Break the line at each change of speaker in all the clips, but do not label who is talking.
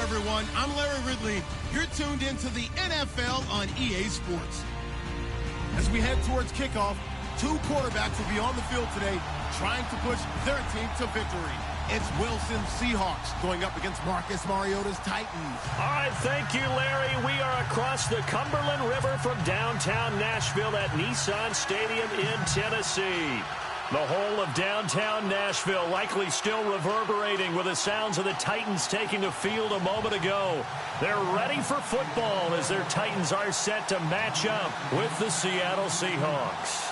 everyone. I'm Larry Ridley. You're tuned into the NFL on EA Sports. As we head towards kickoff, two quarterbacks will be on the field today trying to push their team to victory. It's Wilson's Seahawks going up against Marcus Mariota's Titans.
All right, thank you, Larry. We are across the Cumberland River from downtown Nashville at Nissan Stadium in Tennessee. The whole of downtown Nashville likely still reverberating with the sounds of the Titans taking the field a moment ago. They're ready for football as their Titans are set to match up with the Seattle Seahawks.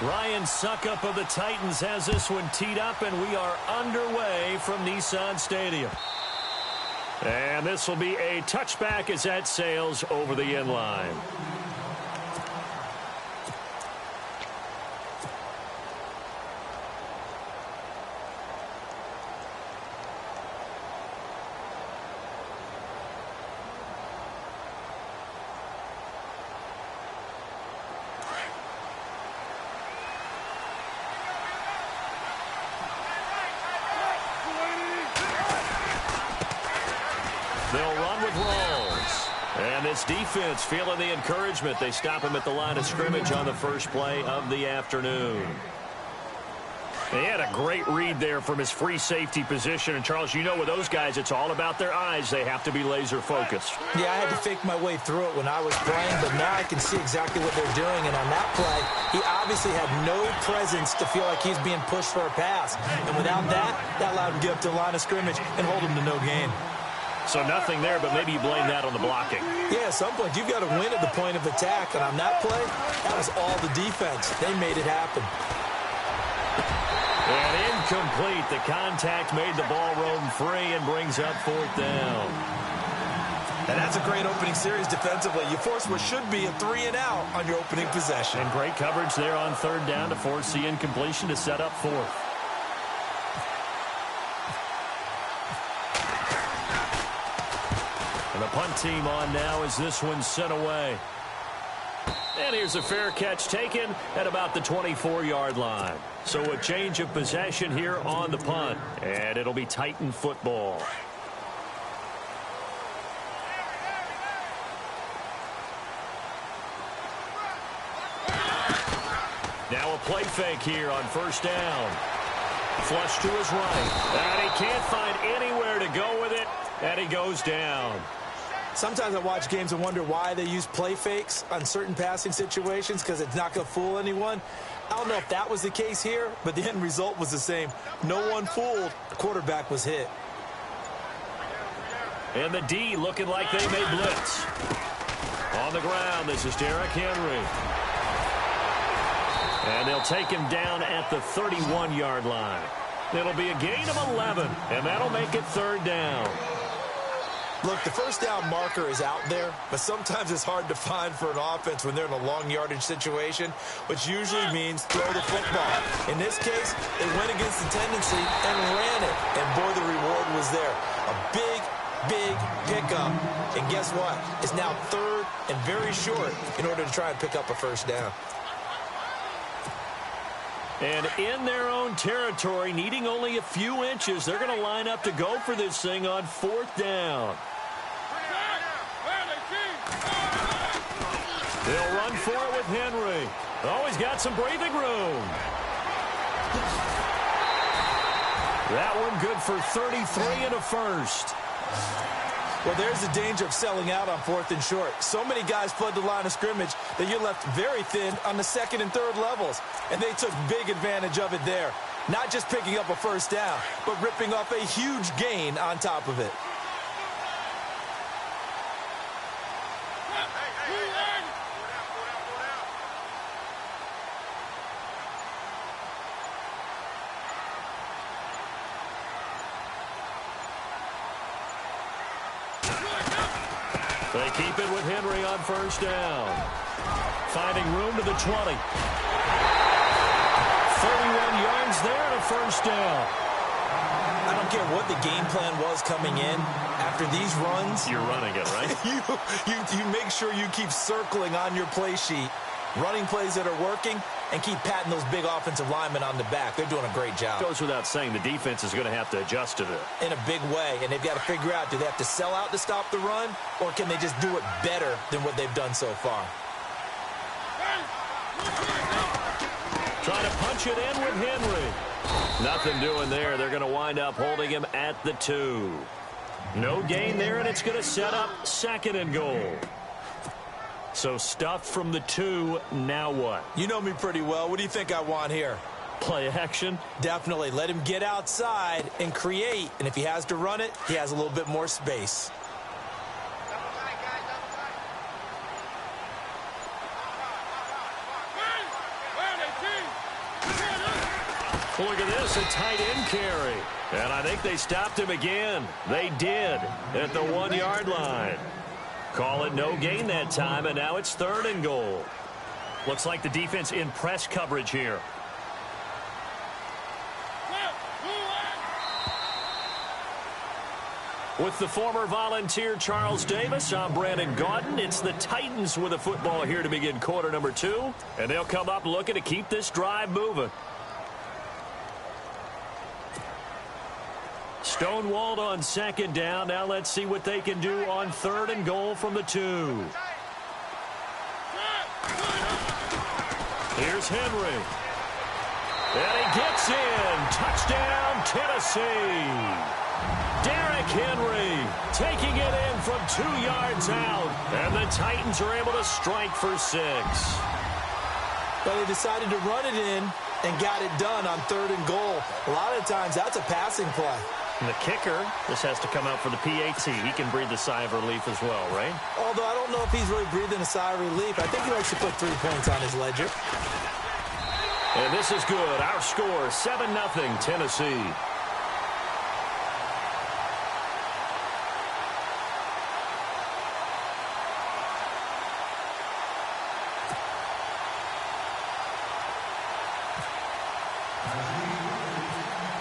Ryan Suckup of the Titans has this one teed up, and we are underway from Nissan Stadium. And this will be a touchback as that sails over the end line. They'll run with Rolls. And this defense feeling the encouragement. They stop him at the line of scrimmage on the first play of the afternoon. They had a great read there from his free safety position. And, Charles, you know with those guys, it's all about their eyes. They have to be laser-focused.
Yeah, I had to fake my way through it when I was playing, but now I can see exactly what they're doing. And on that play, he obviously had no presence to feel like he's being pushed for a pass. And without that, that allowed him to get up to the line of scrimmage and hold him to no gain.
So nothing there, but maybe you blame that on the blocking.
Yeah, at some point, you've got to win at the point of attack. And on that play, that was all the defense. They made it happen.
And incomplete. The contact made the ball roam free and brings up fourth down.
And that's a great opening series defensively. You force what should be a 3-and-out on your opening possession.
And great coverage there on third down to force the incompletion to set up fourth. And the punt team on now as this one's sent away. And here's a fair catch taken at about the 24-yard line. So a change of possession here on the punt. And it'll be Titan football. Now a play fake here on first down. Flush to his right. And he can't find anywhere to go with it. And he goes down.
Sometimes I watch games and wonder why they use play fakes on certain passing situations because it's not going to fool anyone. I don't know if that was the case here, but the end result was the same. No one fooled. The quarterback was hit.
And the D looking like they may blitz. On the ground, this is Derrick Henry. And they'll take him down at the 31-yard line. It'll be a gain of 11, and that'll make it third down.
Look, the first down marker is out there, but sometimes it's hard to find for an offense when they're in a long yardage situation, which usually means throw the football. In this case, they went against the tendency and ran it, and boy, the reward was there. A big pickup, and guess what? It's now third and very short in order to try and pick up a first down.
And in their own territory, needing only a few inches, they're going to line up to go for this thing on fourth down. They'll run for it with Henry. Oh, he's got some breathing room. That one good for 33 and a first.
Well, there's the danger of selling out on fourth and short. So many guys flood the line of scrimmage that you're left very thin on the second and third levels. And they took big advantage of it there. Not just picking up a first down, but ripping off a huge gain on top of it.
They keep it with Henry on first down. Finding room to the 20. 31 yards there and a first down.
I don't care what the game plan was coming in. After these runs,
you're running it, right?
you make sure you keep circling on your play sheet, running plays that are working, and keep patting those big offensive linemen on the back. They're doing a great job.
Goes without saying, the defense is going to have to adjust to it.
In a big way, and they've got to figure out, do they have to sell out to stop the run, or can they just do it better than what they've done so far?
Trying to punch it in with Henry. Nothing doing there. They're going to wind up holding him at the 2. No gain there, and it's going to set up 2nd and goal. So stuffed from the 2, now what?
You know me pretty well. What do you think I want here?
Play action?
Definitely. Let him get outside and create. And if he has to run it, he has a little bit more space.
Look at this, a tight end carry. And I think they stopped him again. They did at the 1-yard line. Call it no gain that time, and now it's 3rd and goal. Looks like the defense in press coverage here. With the former Volunteer Charles Davis, I'm Brandon Gaudin. It's the Titans with a football here to begin quarter number 2. And they'll come up looking to keep this drive moving. Stonewalled on 2nd down. Now let's see what they can do on 3rd and goal from the 2. Here's Henry. And he gets in. Touchdown, Tennessee. Derrick Henry taking it in from 2 yards out. And the Titans are able to strike for 6.
But they decided to run it in and got it done on 3rd and goal. A lot of times that's a passing play.
And the kicker, this has to come out for the PAT. He can breathe a sigh of relief as well, right?
Although I don't know if he's really breathing a sigh of relief. I think he likes to put 3 points on his ledger.
And this is good. Our score, 7-0 Tennessee.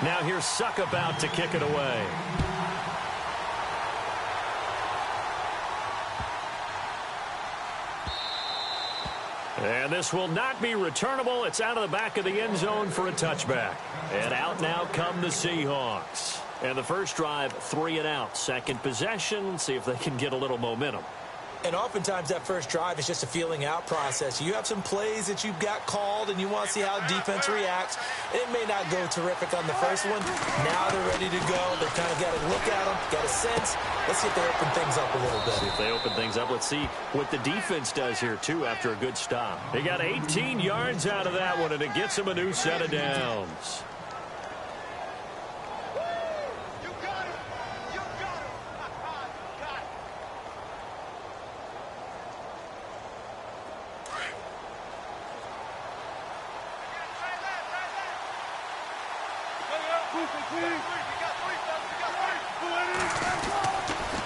Now here's Suck about to kick it away. And this will not be returnable. It's out of the back of the end zone for a touchback. And out now come the Seahawks. And the first drive, 3 and out. Second possession, see if they can get a little momentum.
And oftentimes that first drive is just a feeling out process. You have some plays that you've got called and you want to see how defense reacts. It may not go terrific on the first one. Now they're ready to go. They've kind of got to look at them, got a sense. Let's see if they open things up a little bit.
See if they open things up. Let's see what the defense does here, too, after a good stop. They got 18 yards out of that one, and it gets them a new set of downs.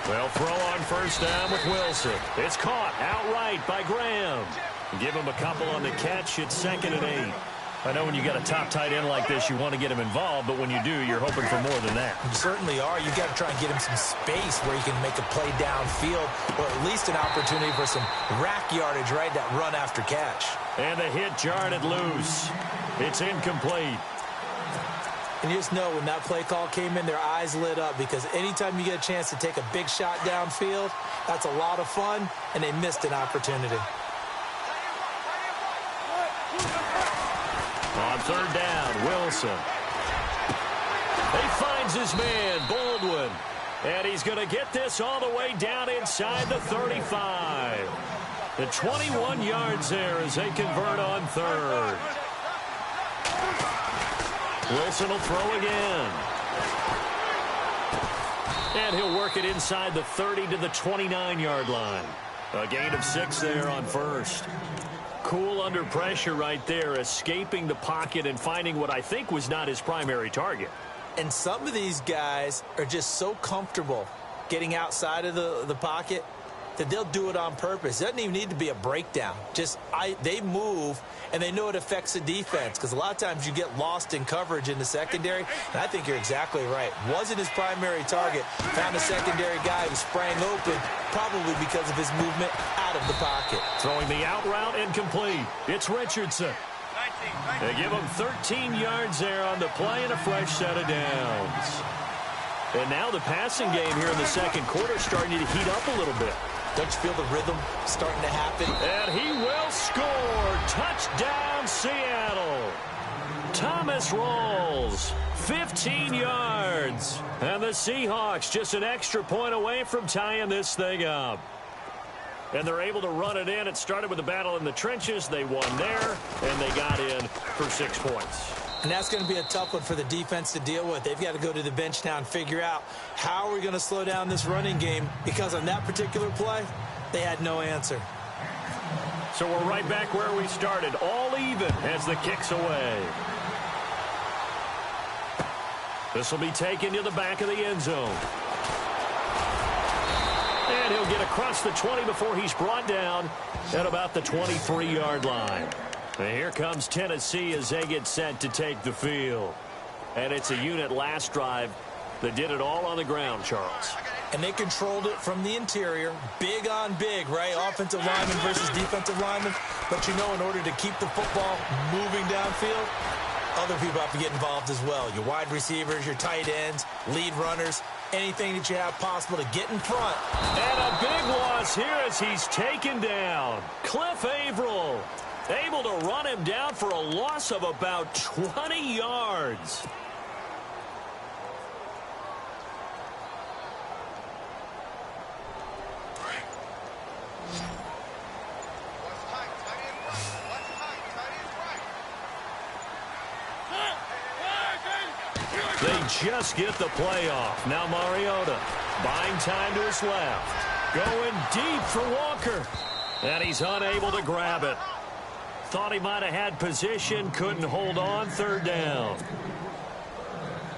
Well, throw on first down with Wilson. It's caught outright by Graham. Give him a couple on the catch. It's 2nd and 8. I know when you got a top tight end like this, you want to get him involved, but when you do, you're hoping for more than that.
You certainly are. You got to try and get him some space where he can make a play downfield, or at least an opportunity for some rack yardage, right? That run after catch.
And the hit jarred it loose. It's incomplete.
And you just know when that play call came in, their eyes lit up, because anytime you get a chance to take a big shot downfield, that's a lot of fun, and they missed an opportunity.
On 3rd down, Wilson. He finds his man, Baldwin. And he's going to get this all the way down inside the 35. The 21 yards there as they convert on 3rd. Wilson will throw again. And he'll work it inside the 30 to the 29-yard line. A gain of 6 there on 1st. Cool under pressure right there, escaping the pocket and finding what I think was not his primary target.
And some of these guys are just so comfortable getting outside of the pocket that they'll do it on purpose. It doesn't even need to be a breakdown. They move, and they know it affects the defense, because a lot of times you get lost in coverage in the secondary, and I think you're exactly right. Wasn't his primary target. Found a secondary guy who sprang open, probably because of his movement out of the pocket.
Throwing the out route incomplete. It's Richardson. They give him 13 yards there on the play and a fresh set of downs. And now the passing game here in the second quarter starting to heat up a little bit.
Don't you feel the rhythm starting to happen?
And he will score. Touchdown, Seattle. Thomas rolls. 15 yards. And the Seahawks just an extra point away from tying this thing up. And they're able to run it in. It started with a battle in the trenches. They won there, and they got in for 6 points.
And that's going to be a tough one for the defense to deal with. They've got to go to the bench now and figure out how are we going to slow down this running game, because on that particular play, they had no answer.
So we're right back where we started, all even as the kick's away. This will be taken to the back of the end zone. And he'll get across the 20 before he's brought down at about the 23-yard line. And here comes Tennessee as they get set to take the field. And it's a unit last drive that did it all on the ground, Charles.
And they controlled it from the interior. Big on big, right? Offensive lineman versus defensive lineman. But you know, in order to keep the football moving downfield, other people have to get involved as well. Your wide receivers, your tight ends, lead runners, anything that you have possible to get in front.
And a big loss here as he's taken down. Cliff Averill able to run him down for a loss of about 20 yards. They just get the play off. Now Mariota buying time to his left. Going deep for Walker. And he's unable to grab it. Thought he might have had position. Couldn't hold on. Third down.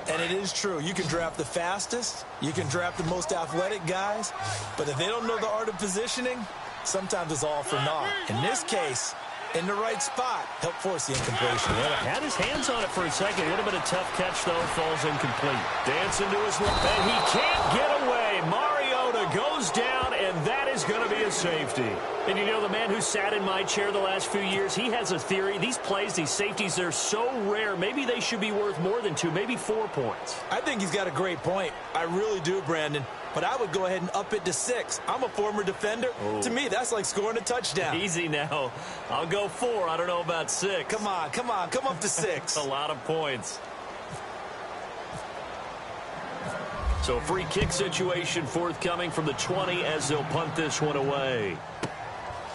And it is true. You can draft the fastest. You can draft the most athletic guys. But if they don't know the art of positioning, sometimes it's all for naught. In this case, in the right spot, help force the incompletion.
Well, had his hands on it for a second. A little bit of tough catch, though. Falls incomplete. Dancing to his left. And he can't get away. Mariota goes down, and that is going to be a safety. And you know, the man who sat in my chair the last few years, he has a theory. These plays, these safeties, they're so rare. Maybe they should be worth more than 2, maybe 4 points.
I think he's got a great point. I really do, Brandon. But I would go ahead and up it to 6. I'm a former defender. Oh. To me, that's like scoring a touchdown.
Easy now. I'll go 4. I don't know about 6.
Come on. Come up to 6.
A lot of points. So free kick situation forthcoming from the 20 as they'll punt this one away.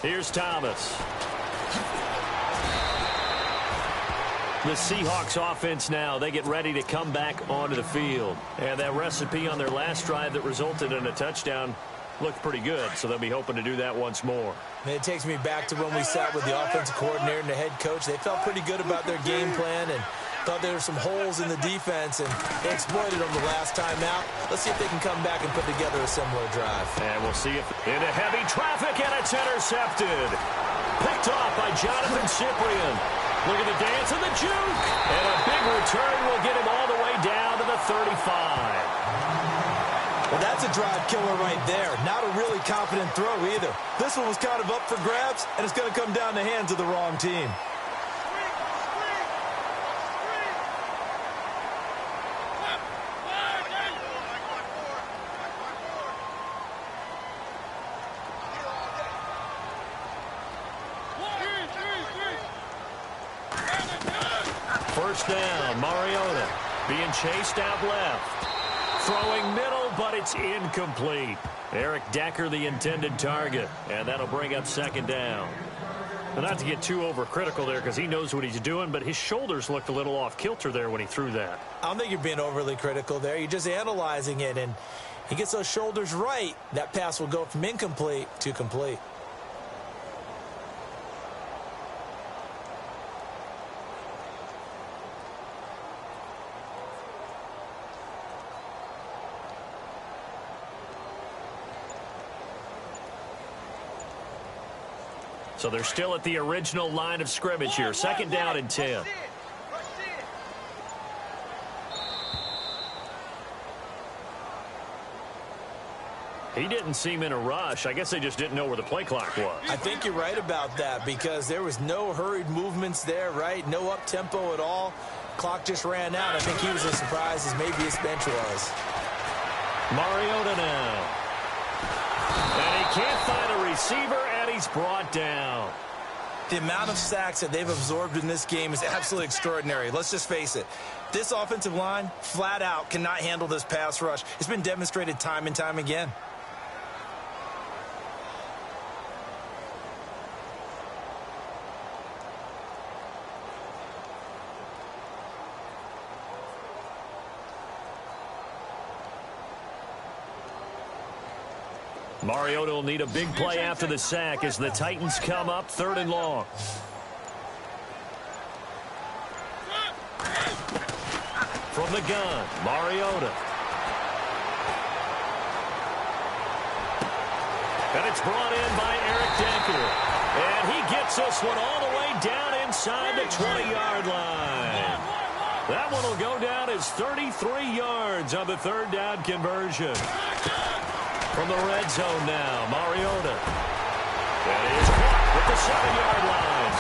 Here's Thomas. The Seahawks offense now, they get ready to come back onto the field. And that recipe on their last drive that resulted in a touchdown looked pretty good, so they'll be hoping to do that once more.
And it takes me back to when we sat with the offensive coordinator and the head coach. They felt pretty good about their game plan and thought there were some holes in the defense, and they exploited them the last time out. Let's see if they can come back and put together a similar drive.
And we'll see if into heavy traffic, and it's intercepted. Picked off by Jonathan Cyprien. Look at the dance and the juke. And a big return will get him all the way down to the 35.
Well, that's a drive killer right there. Not a really confident throw either. This one was kind of up for grabs, and it's going to come down the hands of the wrong team.
First down, Mariota being chased out left. Throwing middle, but it's incomplete. Eric Decker, the intended target, and that'll bring up second down. Well, not to get too overcritical there because he knows what he's doing, but his shoulders looked a little off kilter there when he threw that.
I don't think you're being overly critical there. You're just analyzing it, and he gets those shoulders right. That pass will go from incomplete to complete.
So they're still at the original line of scrimmage here. Second down and 10. He didn't seem in a rush. I guess they just didn't know where the play clock was.
I think you're right about that because there was no hurried movements there, right? No up-tempo at all. Clock just ran out. I think he was as surprised as maybe his bench was.
Mariota now. And he can't find a receiver, and he's brought down.
The amount of sacks that they've absorbed in this game is absolutely extraordinary. Let's just face it. This offensive line, flat out, cannot handle this pass rush. It's been demonstrated time and time again.
Mariota will need a big play after the sack as the Titans come up 3rd and long. From the gun, Mariota. And it's brought in by Eric Decker. And he gets this one all the way down inside the 20-yard line. That one will go down as 33 yards on the 3rd down conversion. From the red zone now, Mariota. That is caught at the 7-yard line.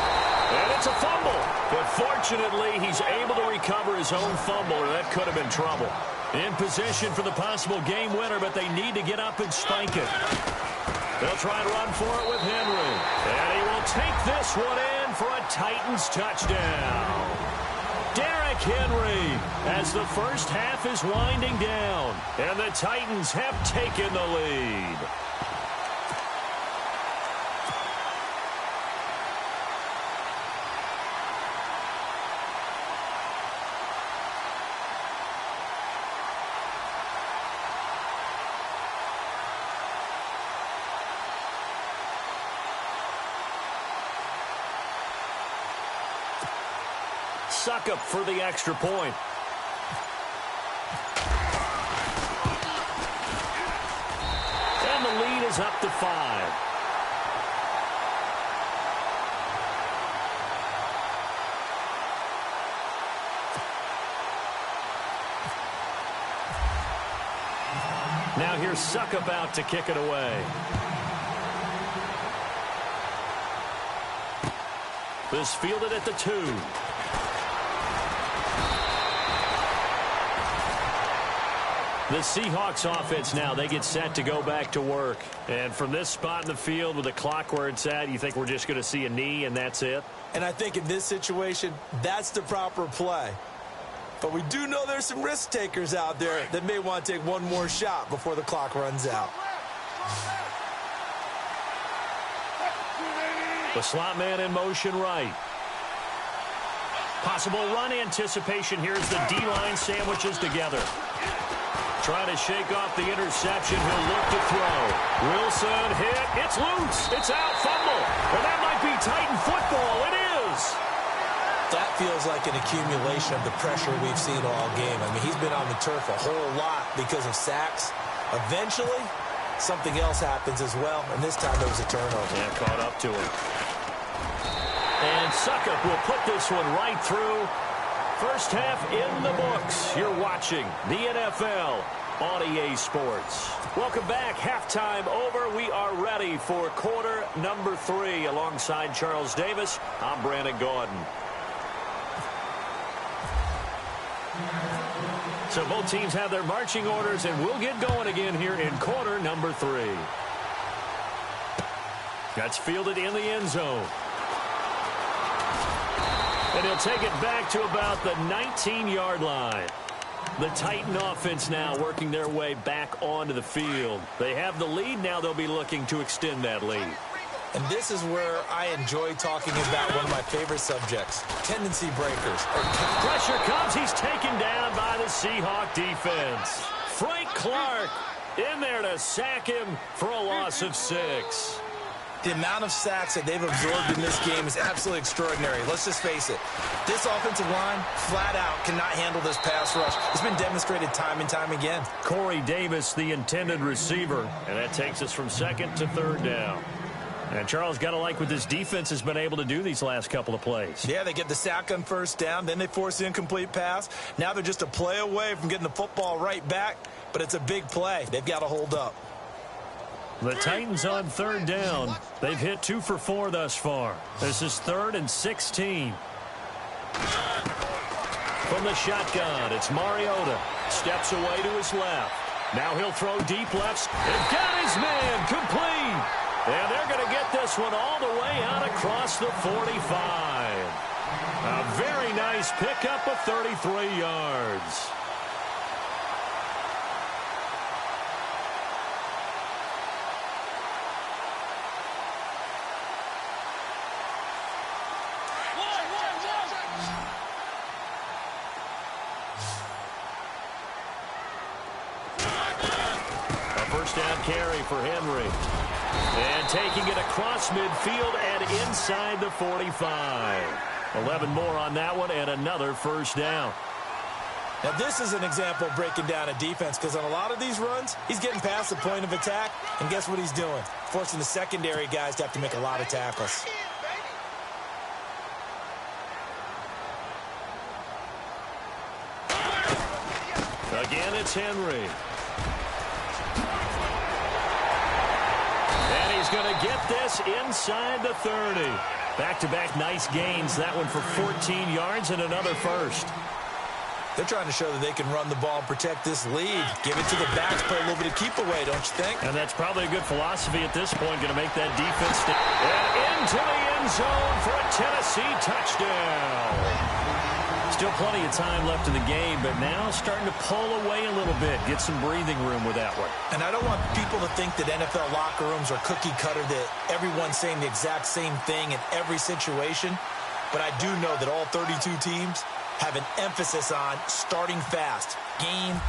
And it's a fumble. But fortunately, he's able to recover his own fumble, or that could have been trouble. In position for the possible game winner, but they need to get up and spike it. They'll try and run for it with Henry. And he will take this one in for a Titans touchdown. Derrick Henry as the first half is winding down, and the Titans have taken the lead. Suck up for the extra point. And the lead is up to 5. Now here's Suckup out to kick it away. This fielded at the 2. The Seahawks offense now, they get set to go back to work. And from this spot in the field with the clock where it's at, you think we're just going to see a knee and that's it?
And I think in this situation, that's the proper play. But we do know there's some risk takers out there that may want to take one more shot before the clock runs out.
The slot man in motion right. Possible run anticipation. Here's the D-line sandwiches together. Trying to shake off the interception. He'll look to throw. Wilson hit. It's loose. It's out. Fumble. And that might be Titan football. It is.
That feels like an accumulation of the pressure we've seen all game. I mean, he's been on the turf a whole lot because of sacks. Eventually, something else happens as well, and this time there was a turnover.
Yeah, caught up to him. And Suckup will put this one right through. First half in the books. You're watching the NFL on EA Sports. Welcome back. Halftime over. We are ready for quarter number 3. Alongside Charles Davis, I'm Brandon Gordon. So both teams have their marching orders, and we'll get going again here in quarter number 3. That's fielded in the end zone. And he'll take it back to about the 19-yard line. The Titan offense now working their way back onto the field. They have the lead. Now they'll be looking to extend that lead.
And this is where I enjoy talking about one of my favorite subjects, tendency breakers.
Pressure comes. He's taken down by the Seahawk defense. Frank Clark in there to sack him for a loss of 6.
The amount of sacks that they've absorbed in this game is absolutely extraordinary. Let's just face it. This offensive line, flat out, cannot handle this pass rush. It's been demonstrated time and time again.
Corey Davis, the intended receiver. And that takes us from 2nd to 3rd down. And Charles, got to like what this defense has been able to do these last couple of plays.
Yeah, they get the sack on first down, then they force the incomplete pass. Now they're just a play away from getting the football right back, but it's a big play. They've got to hold up.
The Titans on third down. They've hit 2 for 4 thus far. This is 3rd and 16. From the shotgun, it's Mariota. Steps away to his left. Now he'll throw deep left. They've got his man complete. And they're going to get this one all the way out across the 45. A very nice pickup of 33 yards. First down carry for Henry. And taking it across midfield and inside the 45. 11 more on that one and another first down.
Now this is an example of breaking down a defense, because on a lot of these runs, he's getting past the point of attack, and guess what he's doing? Forcing the secondary guys to have to make a lot of tackles.
Again, it's Henry. He's going to get this inside the 30. Back-to-back nice gains. That one for 14 yards and another first.
They're trying to show that they can run the ball and protect this lead. Give it to the backs, play a little bit of keep away, don't you think?
And that's probably a good philosophy at this point. Going to make that defense stay. And into the end zone for a Tennessee touchdown. Still plenty of time left in the game, but now starting to pull away a little bit. Get some breathing room with that one.
And I don't want people to think that NFL locker rooms are cookie cutter, that everyone's saying the exact same thing in every situation. But I do know that all 32 teams have an emphasis on starting fast. Game,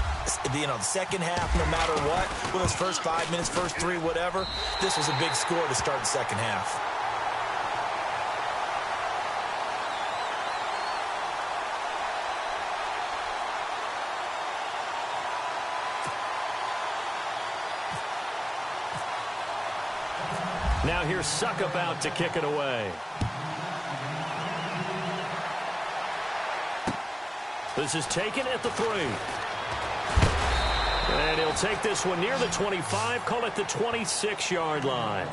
the second half, no matter what. Whether it's first 5 minutes, first 3, whatever. This was a big score to start the second half.
Now here's Suckup out to kick it away. This is taken at the 3. And he'll take this one near the 25, call it the 26-yard line.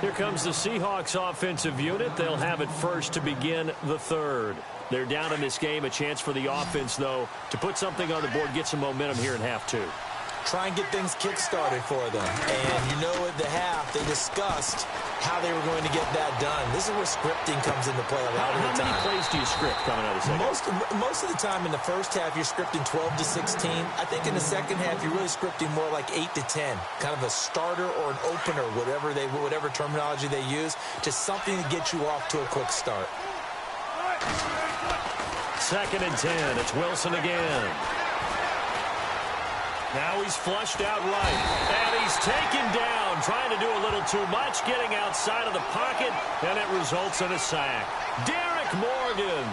Here comes the Seahawks offensive unit. They'll have it first to begin the 3rd. They're down in this game. A chance for the offense, though, to put something on the board, get some momentum here in half 2.
Try and get things kick-started for them. And you know at the half, they discussed how they were going to get that done. This is where scripting comes into play a lot of the time.
How many plays do you script coming out of the second?
Most of the time in the first half, you're scripting 12 to 16. I think in the second half, you're really scripting more like 8 to 10. Kind of a starter or an opener, whatever terminology they use, just something to get you off to a quick start.
2nd and 10. It's Wilson again. Now he's flushed out right, and he's taken down, trying to do a little too much, getting outside of the pocket, and it results in a sack. Derek Morgan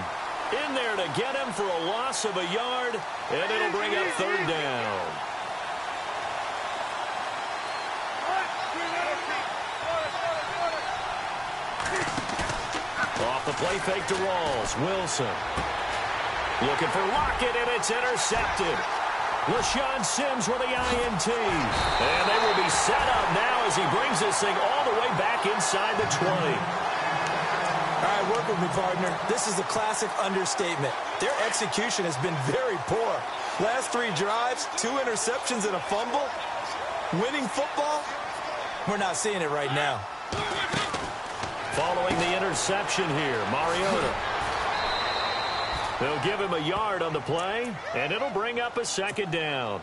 in there to get him for a loss of a yard, and it'll bring up 3rd down. Off the play fake to Rawls. Wilson looking for Lockett, and it's intercepted. LaShawn Sims with the INT. And they will be set up now as he brings this thing all the way back inside the 20.
All right, work with me, partner. This is a classic understatement. Their execution has been very poor. Last 3 drives, 2 interceptions and a fumble. Winning football? We're not seeing it right now.
Following the interception here, Mariota. They'll give him a yard on the play, and it'll bring up a 2nd down.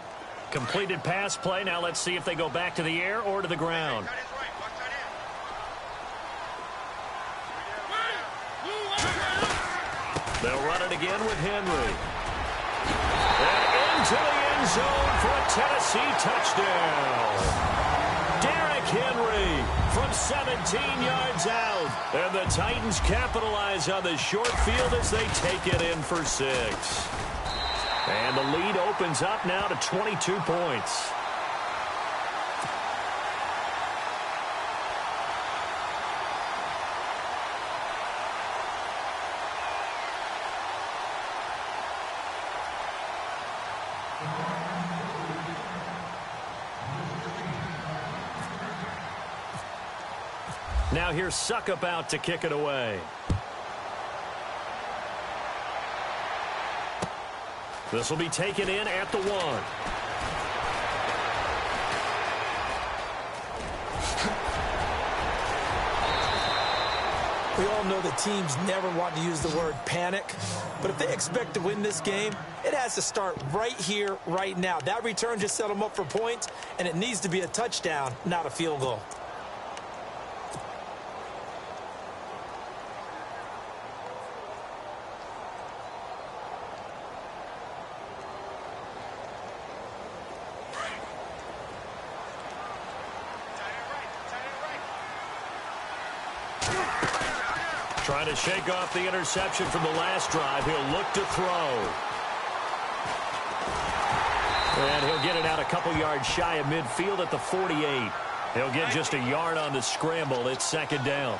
Completed pass play. Now let's see if they go back to the air or to the ground. They'll run it again with Henry. And into the end zone for a Tennessee touchdown. Derrick Henry from 17 yards out. And the Titans capitalize on the short field as they take it in for 6. And the lead opens up now to 22 points. Now here's Suckup out to kick it away. This will be taken in at the 1.
We all know the teams never want to use the word panic, but if they expect to win this game, it has to start right here, right now. That return just set them up for points, and it needs to be a touchdown, not a field goal.
Trying to shake off the interception from the last drive. He'll look to throw. And he'll get it out a couple yards shy of midfield at the 48. He'll get just a yard on the scramble. It's second down.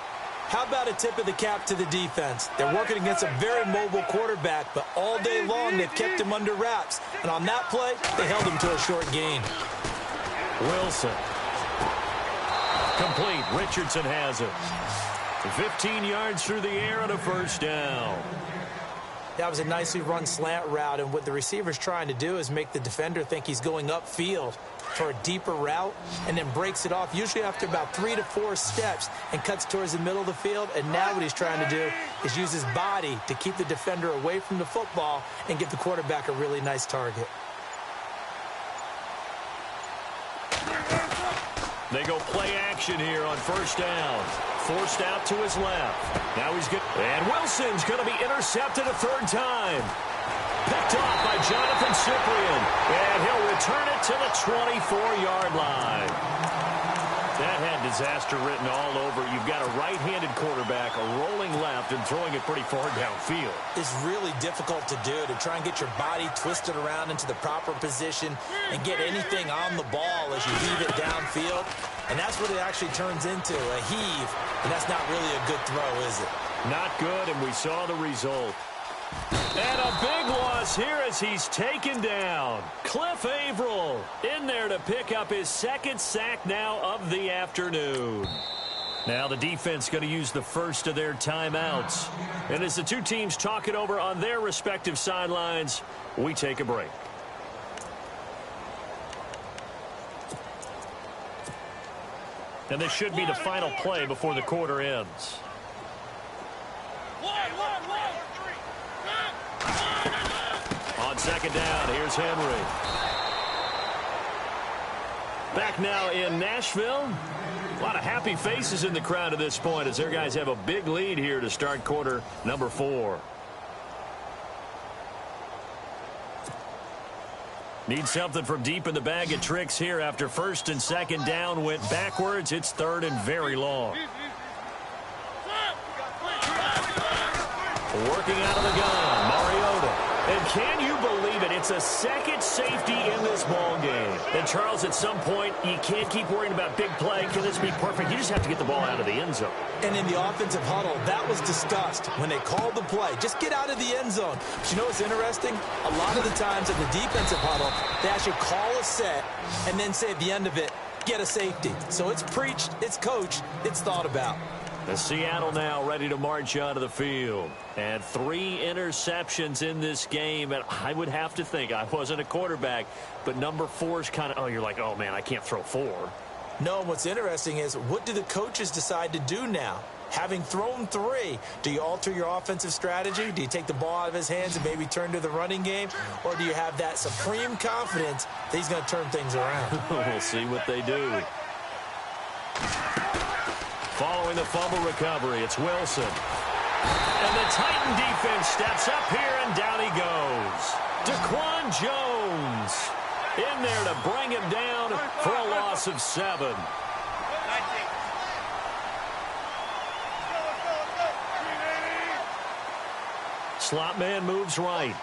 How about a tip of the cap to the defense? They're working against a very mobile quarterback, but all day long they've kept him under wraps. And on that play, they held him to a short gain.
Wilson. Complete. Richardson has it. 15 yards through the air and a first down.
That was a nicely run slant route, and what the receiver's trying to do is make the defender think he's going upfield for a deeper route and then breaks it off, usually after about 3 to 4 steps, and cuts towards the middle of the field. And now what he's trying to do is use his body to keep the defender away from the football and give the quarterback a really nice target.
They go play action here on first down. Forced out to his left. Now he's good. And Wilson's going to be intercepted a third time. Picked off by Jonathan Cyprien. And he'll return it to the 24-yard line. That had disaster written all over. You've got a right-handed quarterback, a rolling left, and throwing it pretty far downfield.
It's really difficult to do, to try and get your body twisted around into the proper position and get anything on the ball as you heave it downfield. And that's what it actually turns into, a heave. And that's not really a good throw, is it?
Not good, and we saw the result. And a big loss here as he's taken down. Cliff Averill in there to pick up his second sack now of the afternoon. Now the defense going to use the first of their timeouts. And as the two teams talk it over on their respective sidelines, we take a break. And this should be the final play before the quarter ends. On second down, here's Henry. Back now in Nashville. A lot of happy faces in the crowd at this point as their guys have a big lead here to start quarter number 4. Need something from deep in the bag of tricks here after first and second down went backwards. It's third and very long. Working out of the gun, Mariota. And can you believe it? It's a second safety in this ball game. And, Charles, at some point, you can't keep worrying about big play. Can this be perfect? You just have to get the ball out of the end zone.
And in the offensive huddle, that was discussed when they called the play. Just get out of the end zone. But you know what's interesting? A lot of the times in the defensive huddle, they actually call a set and then say at the end of it, get a safety. So it's preached, it's coached, it's thought about.
The Seattle now ready to march onto the field. And 3 interceptions in this game. And I would have to think, I wasn't a quarterback, but number 4 is kind of, you're like, oh, man, I can't throw 4.
No, what's interesting is, what do the coaches decide to do now? Having thrown 3, do you alter your offensive strategy? Do you take the ball out of his hands and maybe turn to the running game? Or do you have that supreme confidence that he's going to turn things around?
We'll see what they do. Following the fumble recovery, it's Wilson. And the Titan defense steps up here, and down he goes. Daquan Jones in there to bring him down for a loss of 7. Slot man moves right.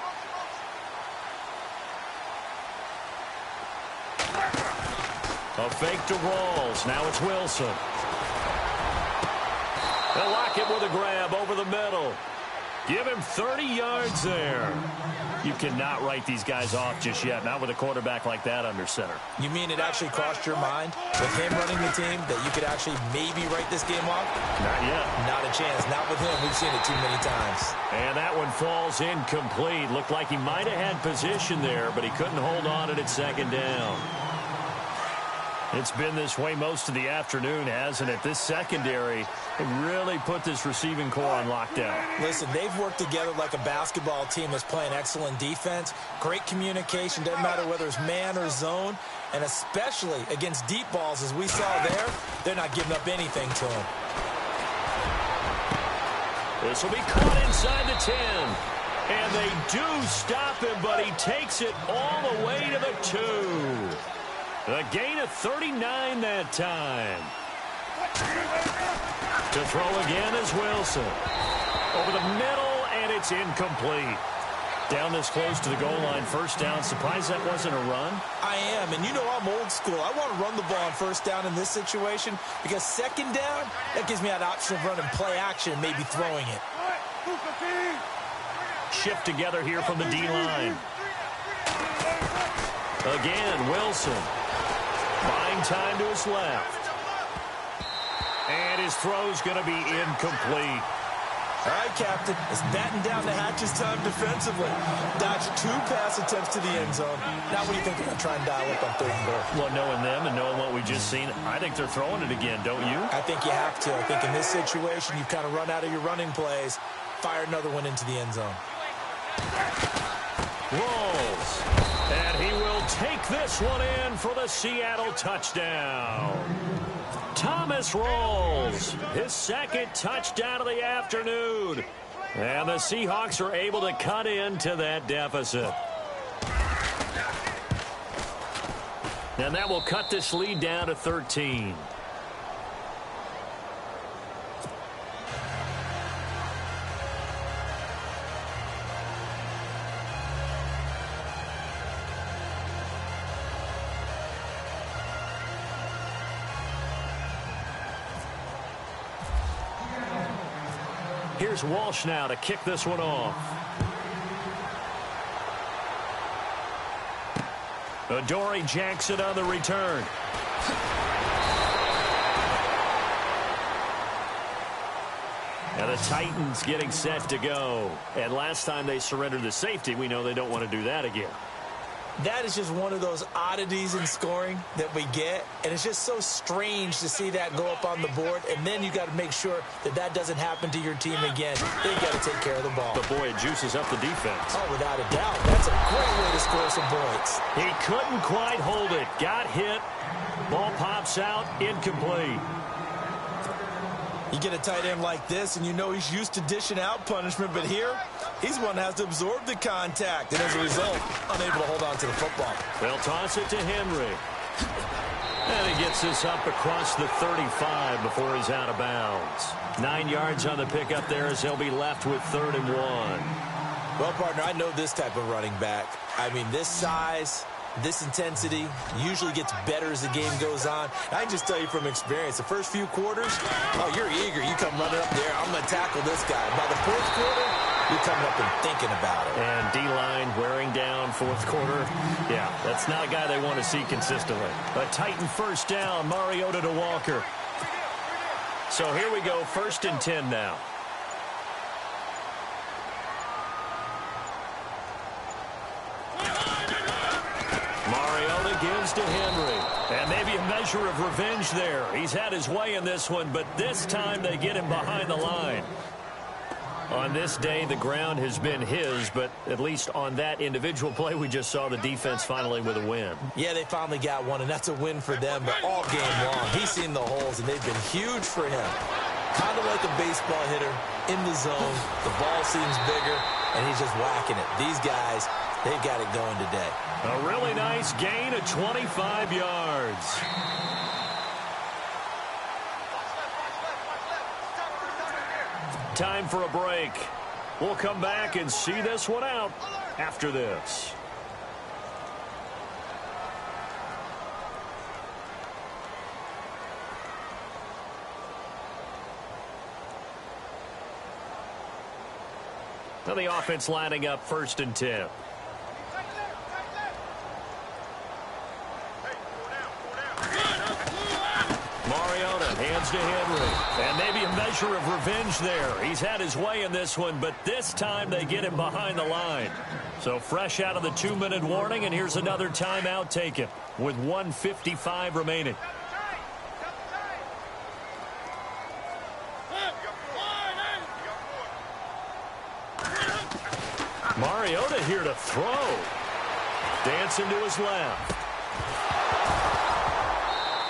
A fake to Rawls. Now it's Wilson. They'll lock it with a grab over the middle. Give him 30 yards there. You cannot write these guys off just yet, not with a quarterback like that under center.
You mean it actually crossed your mind with him running the team that you could actually maybe write this game off?
Not yet.
Not a chance. Not with him. We've seen it too many times.
And that one falls incomplete. Looked like he might have had position there, but he couldn't hold on at second down. It's been this way most of the afternoon, hasn't it? This secondary really put this receiving core on lockdown.
Listen, they've worked together like a basketball team that's playing excellent defense. Great communication, doesn't matter whether it's man or zone. And especially against deep balls, as we saw there, they're not giving up anything to him.
This will be caught inside the 10. And they do stop him, but he takes it all the way to the 2. A gain of 39 that time. To throw again is Wilson. Over the middle, and it's incomplete. Down this close to the goal line, first down. Surprised that wasn't a run?
I am, and you know I'm old school. I want to run the ball on first down in this situation because second down, that gives me that option of running play action and maybe throwing it.
Shift together here from the D-line. Again, Wilson. Buying time to his left. And his throw's going to be incomplete.
All right, Captain. It's batten down the hatches time defensively. Dodged 2 pass attempts to the end zone. Now what do you think they're going to try and dial up on third and goal?
Well, knowing them and knowing what we just seen, I think they're throwing it again, don't you?
I think you have to. I think in this situation, you've kind of run out of your running plays. Fire another one into the end zone.
Rolls. And he will take this one in for the Seattle touchdown. Thomas Rolls, his second touchdown of the afternoon. And the Seahawks are able to cut into that deficit. And that will cut this lead down to 13. Here's Walsh now to kick this one off. Adoree Jackson on the return. And the Titans getting set to go. And last time they surrendered the safety, we know they don't want to do that again.
That is just one of those oddities in scoring that we get. And it's just so strange to see that go up on the board. And then you got to make sure that that doesn't happen to your team again. They've got to take care of the ball.
But, boy, it juices up the defense.
Oh, without a doubt. That's a great way to score some points.
He couldn't quite hold it. Got hit. Ball pops out. Incomplete.
You get a tight end like this, and you know he's used to dishing out punishment. But here, he's one that has to absorb the contact. And as a result, unable to hold on to the football.
They'll toss it to Henry. And he gets this up across the 35 before he's out of bounds. 9 yards on the pickup there as they'll be left with 3rd and 1.
Well, partner, I know this type of running back. I mean, this size, this intensity usually gets better as the game goes on. I can just tell you from experience, the first few quarters, oh, you're eager. You come running up there. I'm going to tackle this guy. By the 4th quarter, you're coming up and thinking about it.
And D-line wearing down 4th quarter. Yeah, that's not a guy they want to see consistently. A Titan first down, Mariota to Walker. So here we go, 1st and 10 now. Mariota gives to Henry. And maybe a measure of revenge there. He's had his way in this one, but this time they get him behind the line. On this day, the ground has been his, but at least on that individual play, we just saw the defense finally with a win.
Yeah, they finally got one, and that's a win for them, but all game long, he's seen the holes, and they've been huge for him. Kind of like a baseball hitter in the zone. The ball seems bigger, and he's just whacking it. These guys, they've got it going today.
A really nice gain of 25 yards. Time for a break. We'll come back and see this one out after this. Now the offense lining up 1st and 10. Mariota hands to Henry. And maybe a measure of revenge there. He's had his way in this one, but this time they get him behind the line. So fresh out of the 2-minute warning, and here's another timeout taken with 1:55 remaining. Mariota here to throw. Dancing to his left.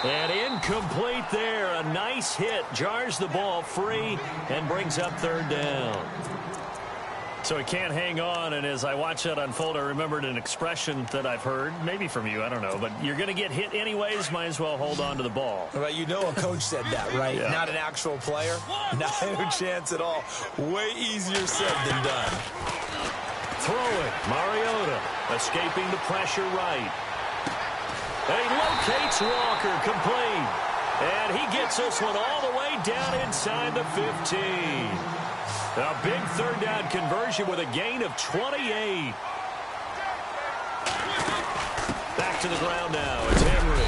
And incomplete there. A nice hit. Jars the ball free and brings up third down. So he can't hang on, and as I watch that unfold, I remembered an expression that I've heard, maybe from you, I don't know, but you're going to get hit anyways, might as well hold on to the ball.
Well, you know a coach said that, right?
Yeah.
Not an actual player. Not a chance at all. Way easier said than done.
Throwing, Mariota, escaping the pressure right. And he locates Walker, complete. And he gets this one all the way down inside the 15. A big third down conversion with a gain of 28. Back to the ground now. It's Henry.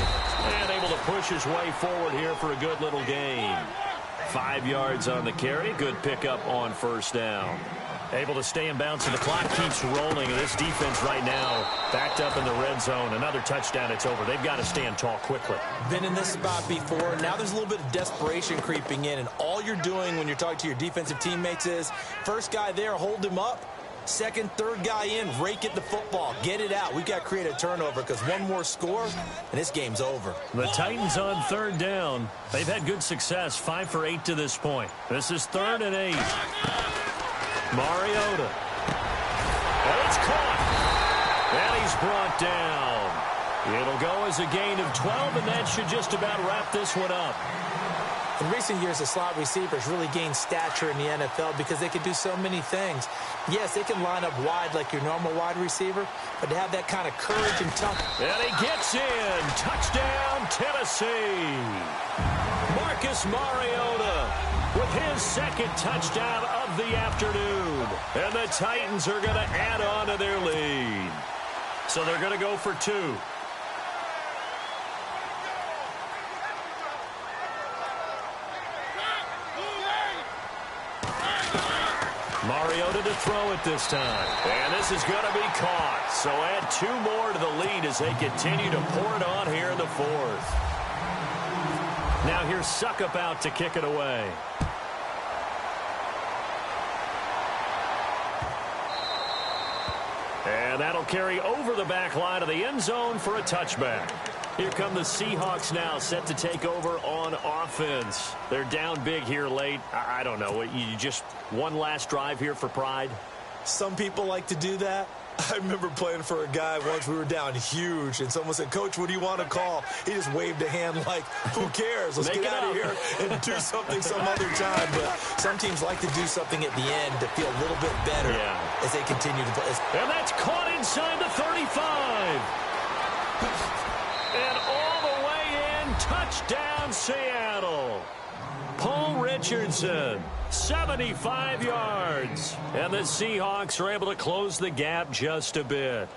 And able to push his way forward here for a good little gain. 5 yards on the carry. Good pickup on first down. Able to stay in bounds, and the clock keeps rolling. This defense right now backed up in the red zone. Another touchdown, it's over. They've got to stand tall quickly.
Been in this spot before. Now there's a little bit of desperation creeping in, and all you're doing when you're talking to your defensive teammates is first guy there, hold him up. Second, third guy in, rake at the football. Get it out. We've got to create a turnover because one more score, and this game's over.
The Titans on third down. They've had good success, 5 for 8 to this point. This is 3rd and 8. Mariota. And it's caught. And he's brought down. It'll go as a gain of 12, and that should just about wrap this one up.
In recent years, the slot receivers really gained stature in the NFL because they can do so many things. Yes, they can line up wide like your normal wide receiver, but to have that kind of courage and toughness.
And he gets in. Touchdown, Tennessee. Marcus Mariota with his second touchdown of the afternoon. And the Titans are going to add on to their lead. So they're going to go for 2. Mariota to throw it this time. And this is going to be caught. So add 2 more to the lead as they continue to pour it on here in the 4th. Now here's Suckup out to kick it away. And that'll carry over the back line of the end zone for a touchback. Here come the Seahawks now, set to take over on offense. They're down big here late. I don't know. You just one last drive here for pride?
Some people like to do that. I remember playing for a guy once. We were down huge, and someone said, "Coach, what do you want to call?" He just waved a hand like, who cares? Let's get out of here and do something some other time. But some teams like to do something at the end to feel a little bit better as they continue to play.
And that's caught inside the 35. And all the way in, touchdown Seattle. Paul Richardson, 75 yards. And the Seahawks are able to close the gap just a bit.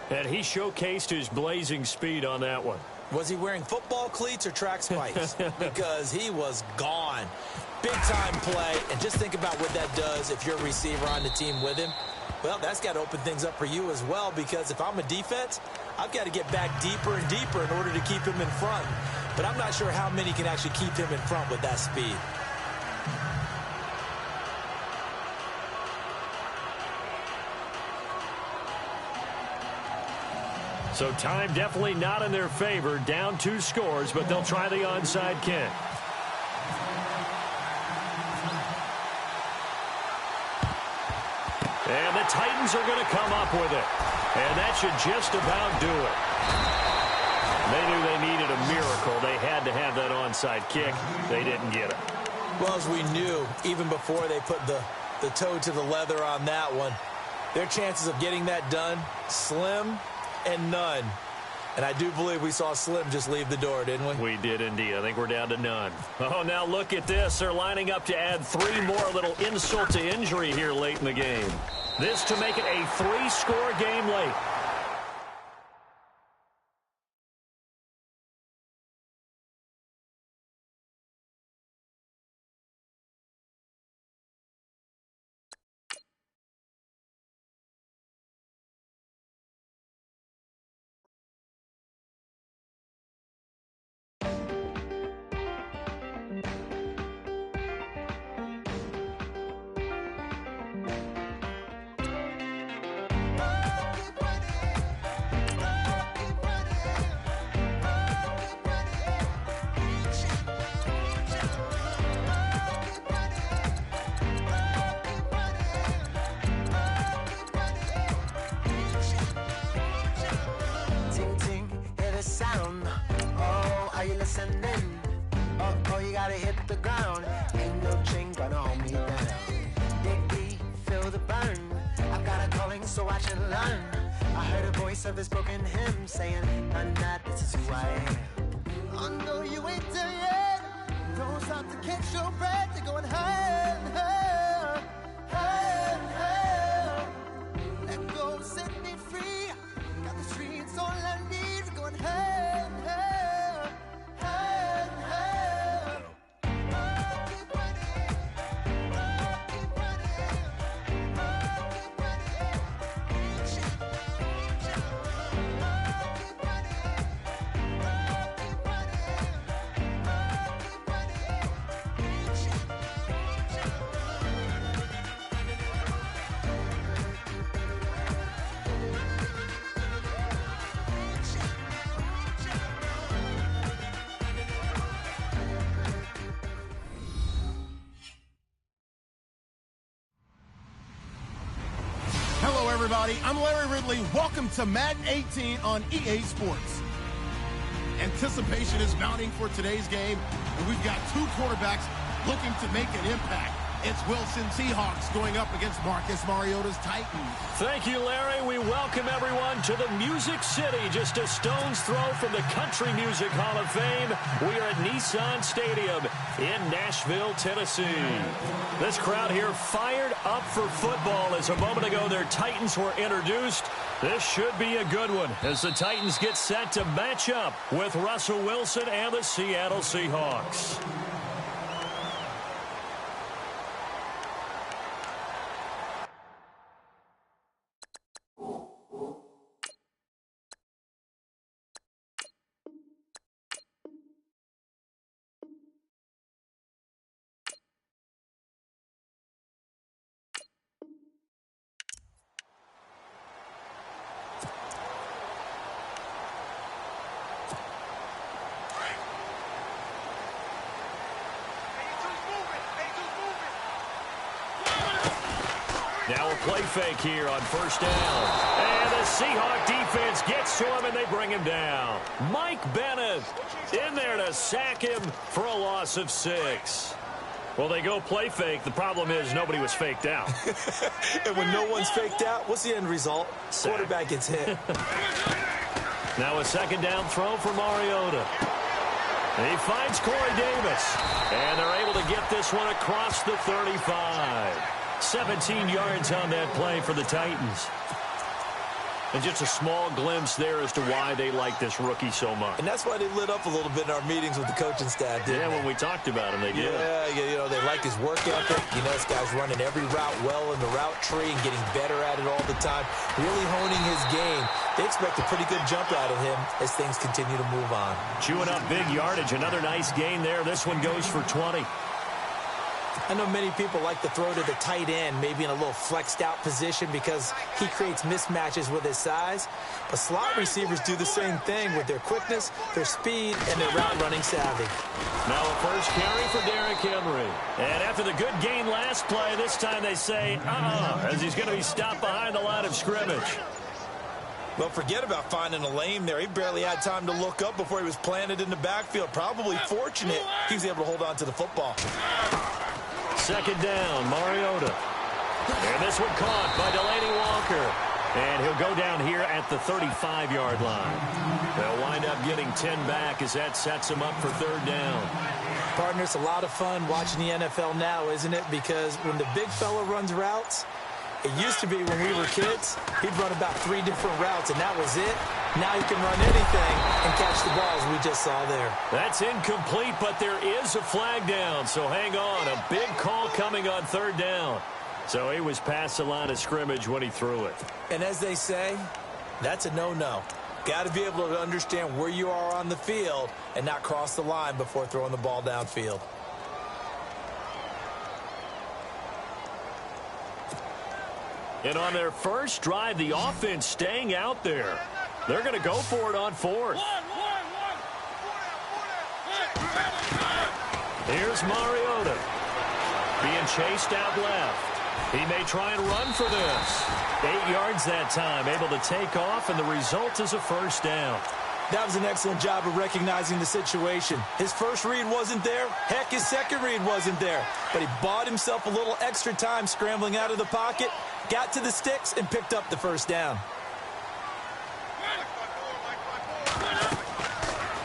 And he showcased his blazing speed on that one.
Was he wearing football cleats or track spikes? Because he was gone. Big-time play. And just think about what that does if you're a receiver on the team with him. Well, that's got to open things up for you as well, because if I'm a defense, I've got to get back deeper and deeper in order to keep him in front. But I'm not sure how many can actually keep him in front with that speed.
So time definitely not in their favor. Down 2 scores, but they'll try the onside kick. And the Titans are going to come up with it. And that should just about do it. They knew they needed a miracle. They had to have that onside kick. They didn't get it.
Well, as we knew, even before they put the toe to the leather on that one, their chances of getting that done, slim and none. And I do believe we saw Slim just leave the door, didn't we?
We did indeed. I think we're down to none. Oh, now look at this. They're lining up to add 3 more. A little insult to injury here late in the game. This to make it a 3-score game late.
Oh, you gotta hit the ground. Ain't no chain gonna hold me down. Dig deep, feel the burn. I've got a calling, so watch and learn. I heard a voice of his broken hymn saying, none that this is who I am. I know you ain't there yet. Don't stop to catch your breath. You're going higher and higher, higher and higher. Let go, set me free. Got the streets all I need. Going higher and higher, higher and higher. Oh, keep running. Oh, keep running. Oh, keep running. Reach out, reach out. Oh, keep running. Oh, keep running. Oh, keep running. Reach out, reach out.
Hello, everybody. I'm Larry Ridley. Welcome to Madden 18 on EA Sports. Anticipation is mounting for today's game, and we've got two quarterbacks looking to make an impact. It's Wilson Seahawks going up against Marcus Mariota's Titans.
Thank you, Larry. We welcome everyone to the Music City, just a stone's throw from the Country Music Hall of Fame. We are at Nissan Stadium in Nashville, Tennessee. This crowd here fired up for football as a moment ago their Titans were introduced. This should be a good one as the Titans get set to match up with Russell Wilson and the Seattle Seahawks. Now a play fake here on first down. And the Seahawk defense gets to him, and they bring him down. Mike Bennett in there to sack him for a loss of 6. Well, they go play fake. The problem is nobody was faked out.
And when no one's faked out, what's the end result?
Sack.
Quarterback gets hit.
Now a second down throw for Mariota. He finds Corey Davis. And they're able to get this one across the 35. 17 yards on that play for the Titans. And just a small glimpse there as to why they like this rookie so much.
And that's why they lit up a little bit in our meetings with the coaching staff, didn't they?
When we talked about him, they did.
Yeah, they like his work ethic. You know, this guy's running every route well in the route tree and getting better at it all the time, really honing his game. They expect a pretty good jump out of him as things continue to move on.
Chewing up big yardage. Another nice gain there. This one goes for 20.
I know many people like to throw to the tight end, maybe in a little flexed out position because he creates mismatches with his size. But slot receivers do the same thing with their quickness, their speed, and their route running savvy.
Now a first carry for Derrick Henry. And after the good gain last play, this time they say, as he's going to be stopped behind the line of scrimmage.
Well, forget about finding a lane there. He barely had time to look up before he was planted in the backfield. Probably fortunate he was able to hold on to the football.
Second down, Mariota. And this one caught by Delaney Walker. And he'll go down here at the 35-yard line. They'll wind up getting 10 back as that sets him up for third down.
Partner, it's a lot of fun watching the NFL now, isn't it? Because when the big fella runs routes, it used to be when we were kids, he'd run about 3 different routes, and that was it. Now he can run anything and catch the balls we just saw there.
That's incomplete, but there is a flag down, so hang on. A big call coming on third down. So he was past the line of scrimmage when he threw it.
And as they say, that's a no-no. Got to be able to understand where you are on the field and not cross the line before throwing the ball downfield.
And on their first drive, the offense staying out there. They're going to go for it on fourth. Here's Mariota. Being chased out left. He may try and run for this. 8 yards that time, able to take off, and the result is a first down.
That was an excellent job of recognizing the situation. His first read wasn't there. Heck, his second read wasn't there. But he bought himself a little extra time scrambling out of the pocket, got to the sticks, and picked up the first down.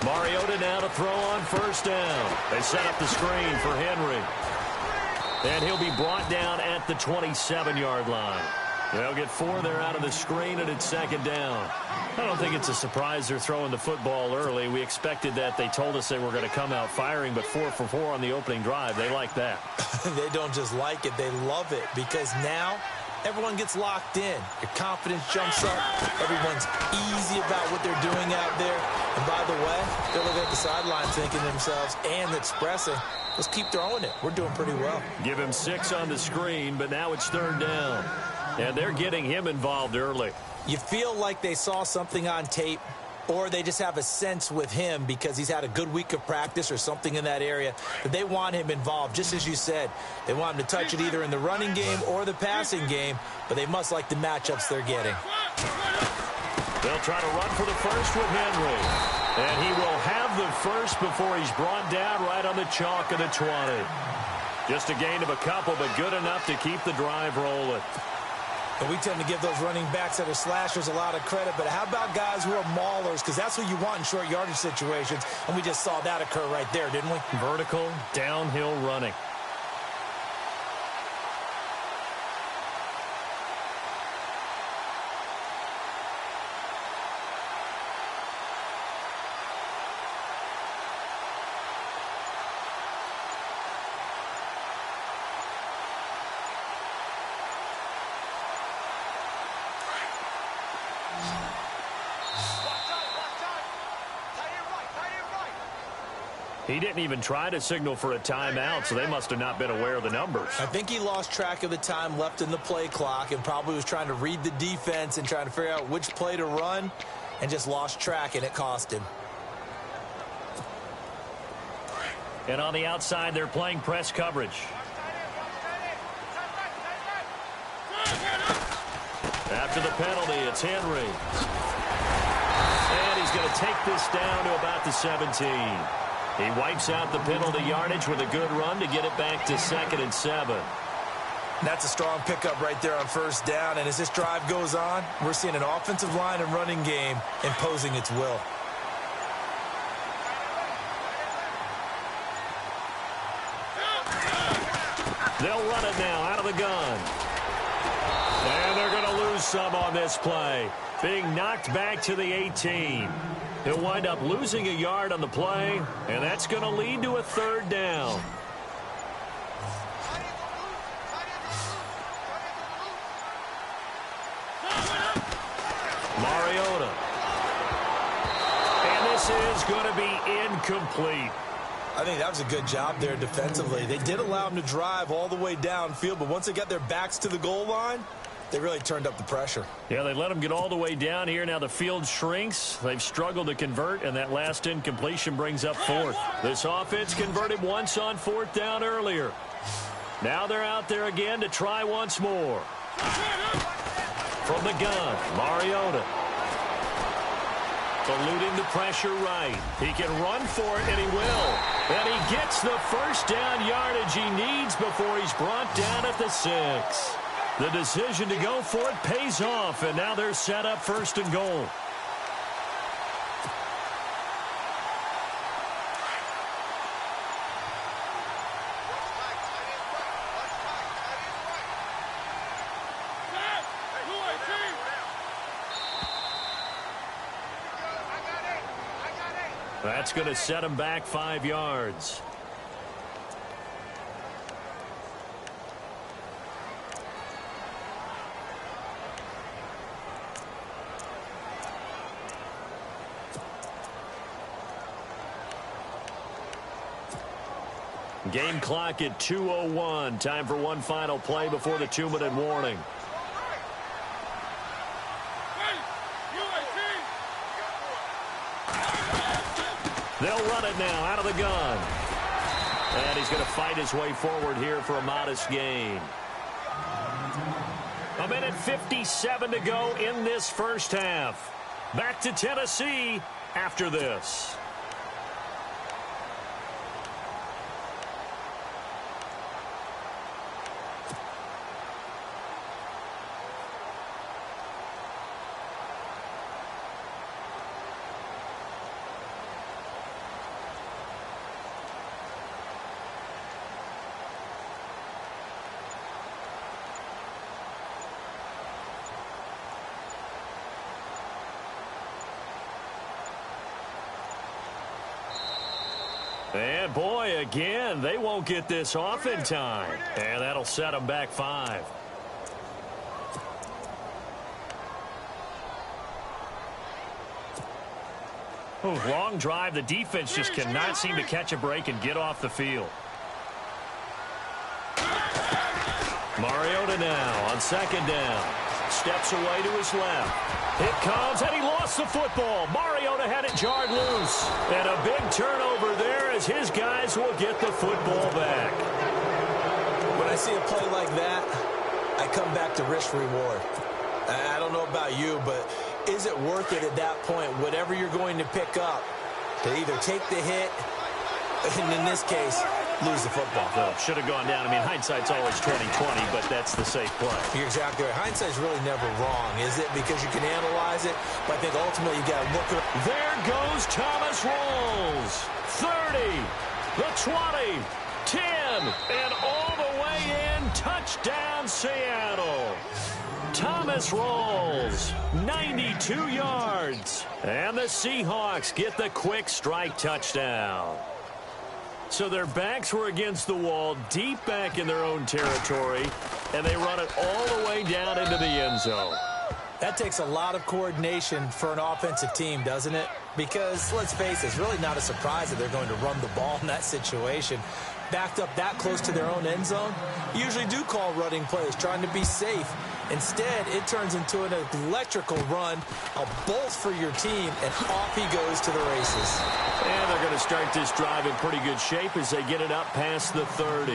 Mariota now to throw on first down. They set up the screen for Henry. And he'll be brought down at the 27-yard line. They'll get 4 there out of the screen, and it's second down. I don't think it's a surprise they're throwing the football early. We expected that. They told us they were going to come out firing, but 4 for 4 on the opening drive. They like that.
They don't just like it. They love it because now everyone gets locked in. Your confidence jumps up. Everyone's easy about what they're doing out there. And by the way, they're looking at the sideline thinking to themselves and expressing, let's keep throwing it. We're doing pretty well.
Give him 6 on the screen, but now it's third down. And they're getting him involved early.
You feel like they saw something on tape, or they just have a sense with him because he's had a good week of practice or something in that area that they want him involved. Just as you said, they want him to touch it either in the running game or the passing game, but they must like the matchups they're getting.
They'll try to run for the first with Henry. And he will have the first before he's brought down right on the chalk of the 20. Just a gain of a couple, but good enough to keep the drive rolling.
And we tend to give those running backs that are slashers a lot of credit, but how about guys who are maulers? Because that's what you want in short yardage situations, and we just saw that occur right there, didn't we?
Vertical, downhill running. He didn't even try to signal for a timeout, so they must have not been aware of the numbers.
I think he lost track of the time left in the play clock and probably was trying to read the defense and trying to figure out which play to run and just lost track, and it cost him.
And on the outside, they're playing press coverage. After the penalty, it's Henry. And he's going to take this down to about the 17. He wipes out the penalty yardage with a good run to get it back to 2nd and 7.
That's a strong pickup right there on first down. And as this drive goes on, we're seeing an offensive line and running game imposing its will.
They'll run it now out of the gun. And they're going to lose some on this play. Being knocked back to the 18. He'll wind up losing a yard on the play, and that's going to lead to a third down. Mariota. And this is going to be incomplete.
I think that was a good job there defensively. They did allow him to drive all the way downfield, but once they got their backs to the goal line, they really turned up the pressure.
Yeah, they let him get all the way down here. Now the field shrinks. They've struggled to convert, and that last incompletion brings up 4th. This offense converted once on 4th down earlier. Now they're out there again to try once more. From the gun, Mariota. Eluding the pressure right. He can run for it, and he will. And he gets the first down yardage he needs before he's brought down at the 6. The decision to go for it pays off, and now they're set up 1st and goal. That's going to set him back 5 yards. Game clock at 2:01. Time for one final play before the 2-minute warning. They'll run it now out of the gun. And he's going to fight his way forward here for a modest gain. 1:57 to go in this first half. Back to Tennessee. after this. And boy, again, they won't get this off in time. And that'll set them back 5. Long drive. The defense just cannot seem to catch a break and get off the field. Mariota now on 2nd down. Steps away to his left. It comes, and he lost the football. Mariota had it jarred loose. And a big turnover there as his guys will get the football back.
When I see a play like that, I come back to risk reward. I don't know about you, but is it worth it at that point, whatever you're going to pick up, to either take the hit, and in this case, lose the football?
Well, should have gone down. I mean, hindsight's always 20/20, but that's the safe play.
You're exactly right. Hindsight's really never wrong, is it? Because you can analyze it, but I think ultimately you got to look at it.
There goes Thomas Rawls. 30, the 20, 10, and all the way in. Touchdown, Seattle. Thomas Rawls, 92 yards. And the Seahawks get the quick strike touchdown. So their backs were against the wall, deep back in their own territory, and they run it all the way down into the end zone.
That takes a lot of coordination for an offensive team, doesn't it? Because, let's face it, it's really not a surprise that they're going to run the ball in that situation. Backed up that close to their own end zone, you usually do call running plays, trying to be safe. Instead, it turns into an electrical run, a bolt for your team, and off he goes to the races.
And they're going to start this drive in pretty good shape as they get it up past the 30.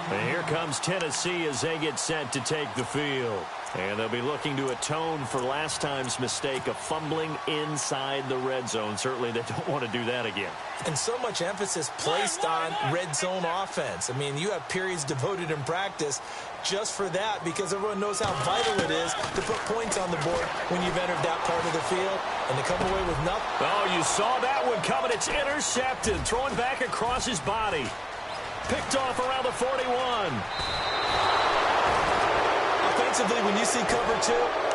And here comes Tennessee as they get set to take the field. And they'll be looking to atone for last time's mistake of fumbling inside the red zone. Certainly they don't want to do that again.
And so much emphasis placed on red zone offense. I mean, you have periods devoted in practice just for that because everyone knows how vital it is to put points on the board when you've entered that part of the field and to come away with nothing.
Oh, you saw that one coming. It's intercepted. Thrown back across his body. Picked off around the 41.
Offensively, when you see cover 2,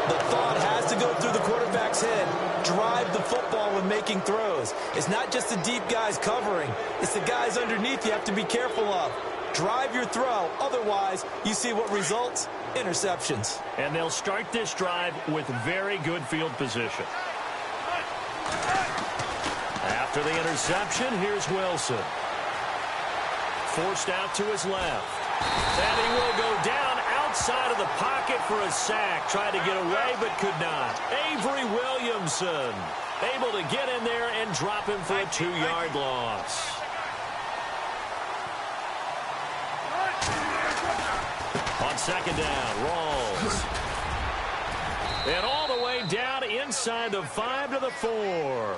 the thought has to go through the quarterback's head. Drive the football when making throws. It's not just the deep guys covering. It's the guys underneath you have to be careful of. Drive your throw. Otherwise, you see what results? Interceptions.
And they'll start this drive with very good field position. After the interception, here's Wilson. Forced out to his left. And he will go down outside of the pocket for a sack. Tried to get away, but could not. Avery Williamson able to get in there and drop him for a 2-yard loss. On 2nd down, Rawls. And all the way down inside the 5 to the 4.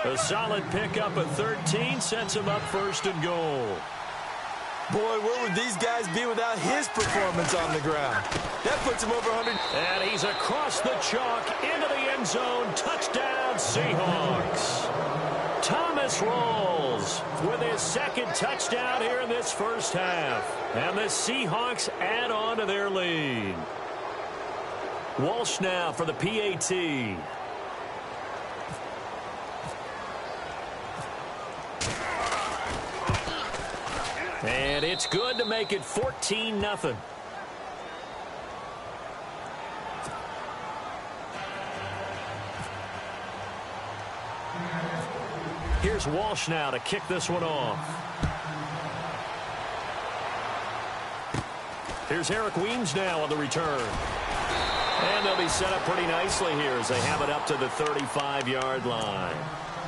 A solid pickup of 13 sets him up 1st and goal.
Boy, where would these guys be without his performance on the ground? That puts him over 100.
And he's across the chalk into the end zone. Touchdown, Seahawks. Thomas Rawls with his 2nd touchdown here in this first half. And the Seahawks add on to their lead. Walsh now for the PAT. And it's good to make it 14-0. Here's Walsh now to kick this one off. Here's Eric Weems now on the return. And they'll be set up pretty nicely here as they have it up to the 35-yard line.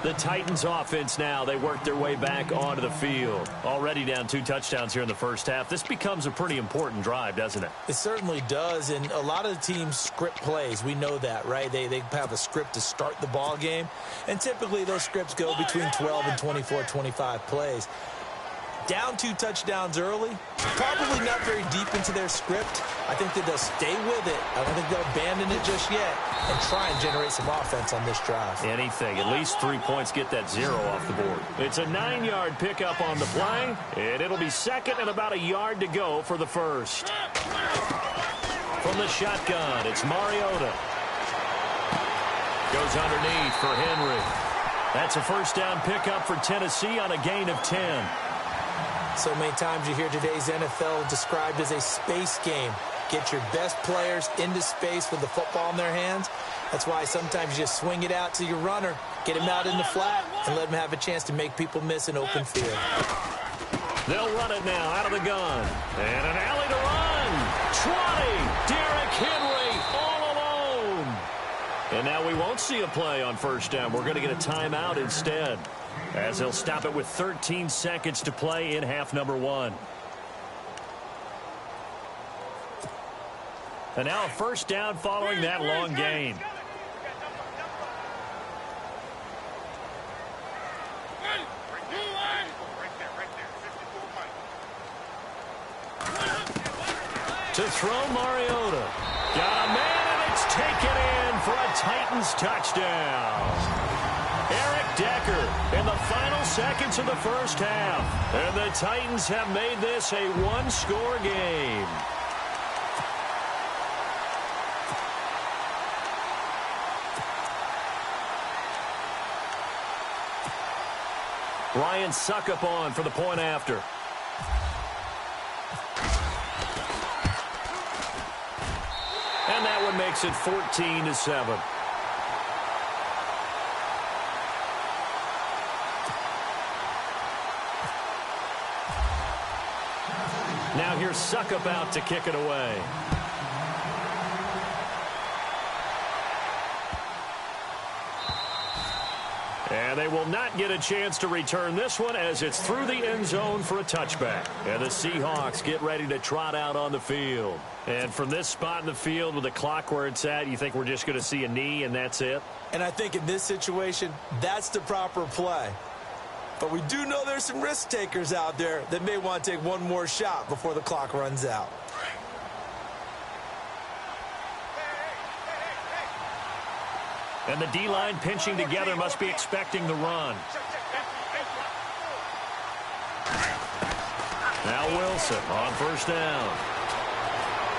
The Titans offense now, they work their way back onto the field. Already down 2 touchdowns here in the first half. This becomes a pretty important drive, doesn't it?
It certainly does, and a lot of the teams script plays. We know that, right? They have a script to start the ball game, and typically those scripts go between 12 and 24, 25 plays. Down 2 touchdowns early, probably not very deep into their script. I think that they'll stay with it. I don't think they'll abandon it just yet and try and generate some offense on this drive.
Anything. At least 3 points, get that 0 off the board. It's a 9-yard pickup on the play, and it'll be second and about a yard to go for the first. From the shotgun, it's Mariota. Goes underneath for Henry. That's a first down pickup for Tennessee on a gain of 10.
So many times you hear today's NFL described as a space game. Get your best players into space with the football in their hands. That's why sometimes you just swing it out to your runner, get him out in the flat, and let him have a chance to make people miss an open field.
They'll run it now out of the gun. And an alley to run. 20. Derrick Henry all alone. And now we won't see a play on first down. We're going to get a timeout instead, as they'll stop it with 13 seconds to play in half number 1. And now a first down following that long gain. To throw, Mariota. Got a man, and it's taken in for a Titans touchdown. Eric Decker in the final seconds of the first half. And the Titans have made this a one-score game. Ryan Suckup on for the point after. And that one makes it 14-7. Now here's Suckup out to kick it away. And they will not get a chance to return this one as it's through the end zone for a touchback. And the Seahawks get ready to trot out on the field. And from this spot in the field with the clock where it's at, you think we're just going to see a knee and that's it?
And I think in this situation, that's the proper play. But we do know there's some risk takers out there that may want to take one more shot before the clock runs out.
And the D-line pinching together must be expecting the run. Now Wilson on first down.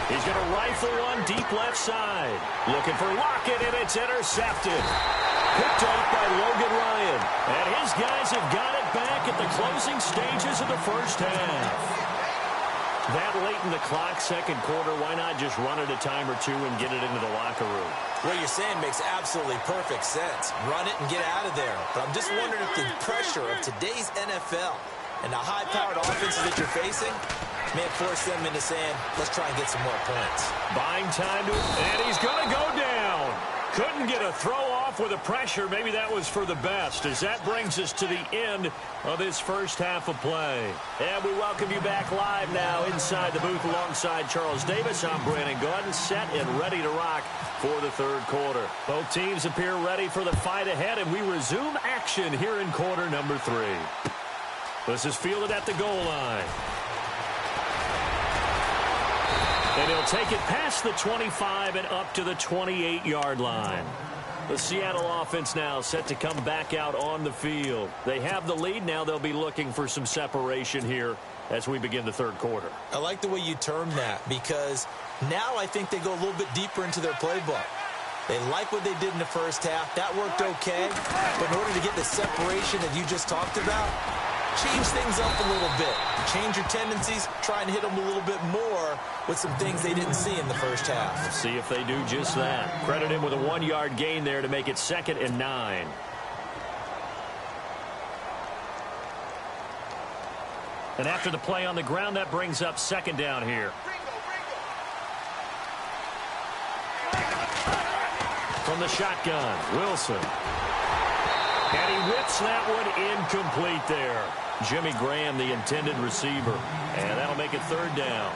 He's going to rifle one deep left side. Looking for Lockett, and it's intercepted. Picked off by Logan Ryan. And his guys have got it back at the closing stages of the first half. That late in the clock, second quarter, why not just run it a time or two and get it into the locker room?
What you're saying makes absolutely perfect sense. Run it and get out of there. But I'm just wondering if the pressure of today's NFL and the high-powered offenses that you're facing may have forced them into saying, let's try and get some more points.
Buying time to, and he's going to go down. Couldn't get a throw off with the pressure. Maybe that was for the best, as that brings us to the end of this first half of play. And we welcome you back live now inside the booth alongside Charles Davis. I'm Brandon Gordon, set and ready to rock for the third quarter. Both teams appear ready for the fight ahead, and we resume action here in quarter number 3. This is fielded at the goal line. And he'll take it past the 25 and up to the 28-yard line. The Seattle offense now set to come back out on the field. They have the lead. Now they'll be looking for some separation here as we begin the third quarter.
I like the way you term that, because now I think they go a little bit deeper into their playbook. They like what they did in the first half. That worked okay. But in order to get the separation that you just talked about, change things up a little bit. Change your tendencies. Try and hit them a little bit more with some things they didn't see in the first half.
See if they do just that. Credit him with a 1-yard gain there to make it 2nd and 9. And after the play on the ground, that brings up 2nd down here. From the shotgun, Wilson. And he whips that one incomplete there. Jimmy Graham, the intended receiver. And that'll make it third down.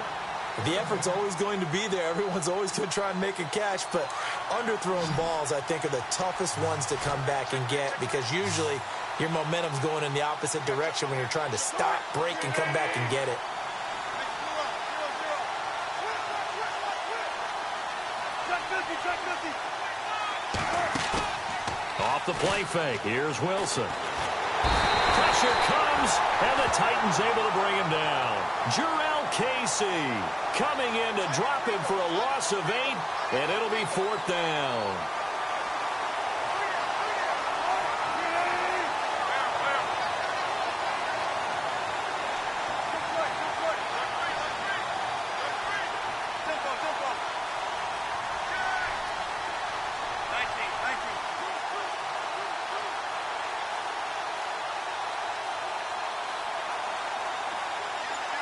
The effort's always going to be there. Everyone's always going to try and make a catch, but underthrown balls, I think, are the toughest ones to come back and get because usually your momentum's going in the opposite direction when you're trying to stop, break, and come back and get it.
Off the play fake. Here's Wilson. Pressure comes, and the Titans able to bring him down. Jurrell Casey coming in to drop him for a loss of 8, and it'll be fourth down.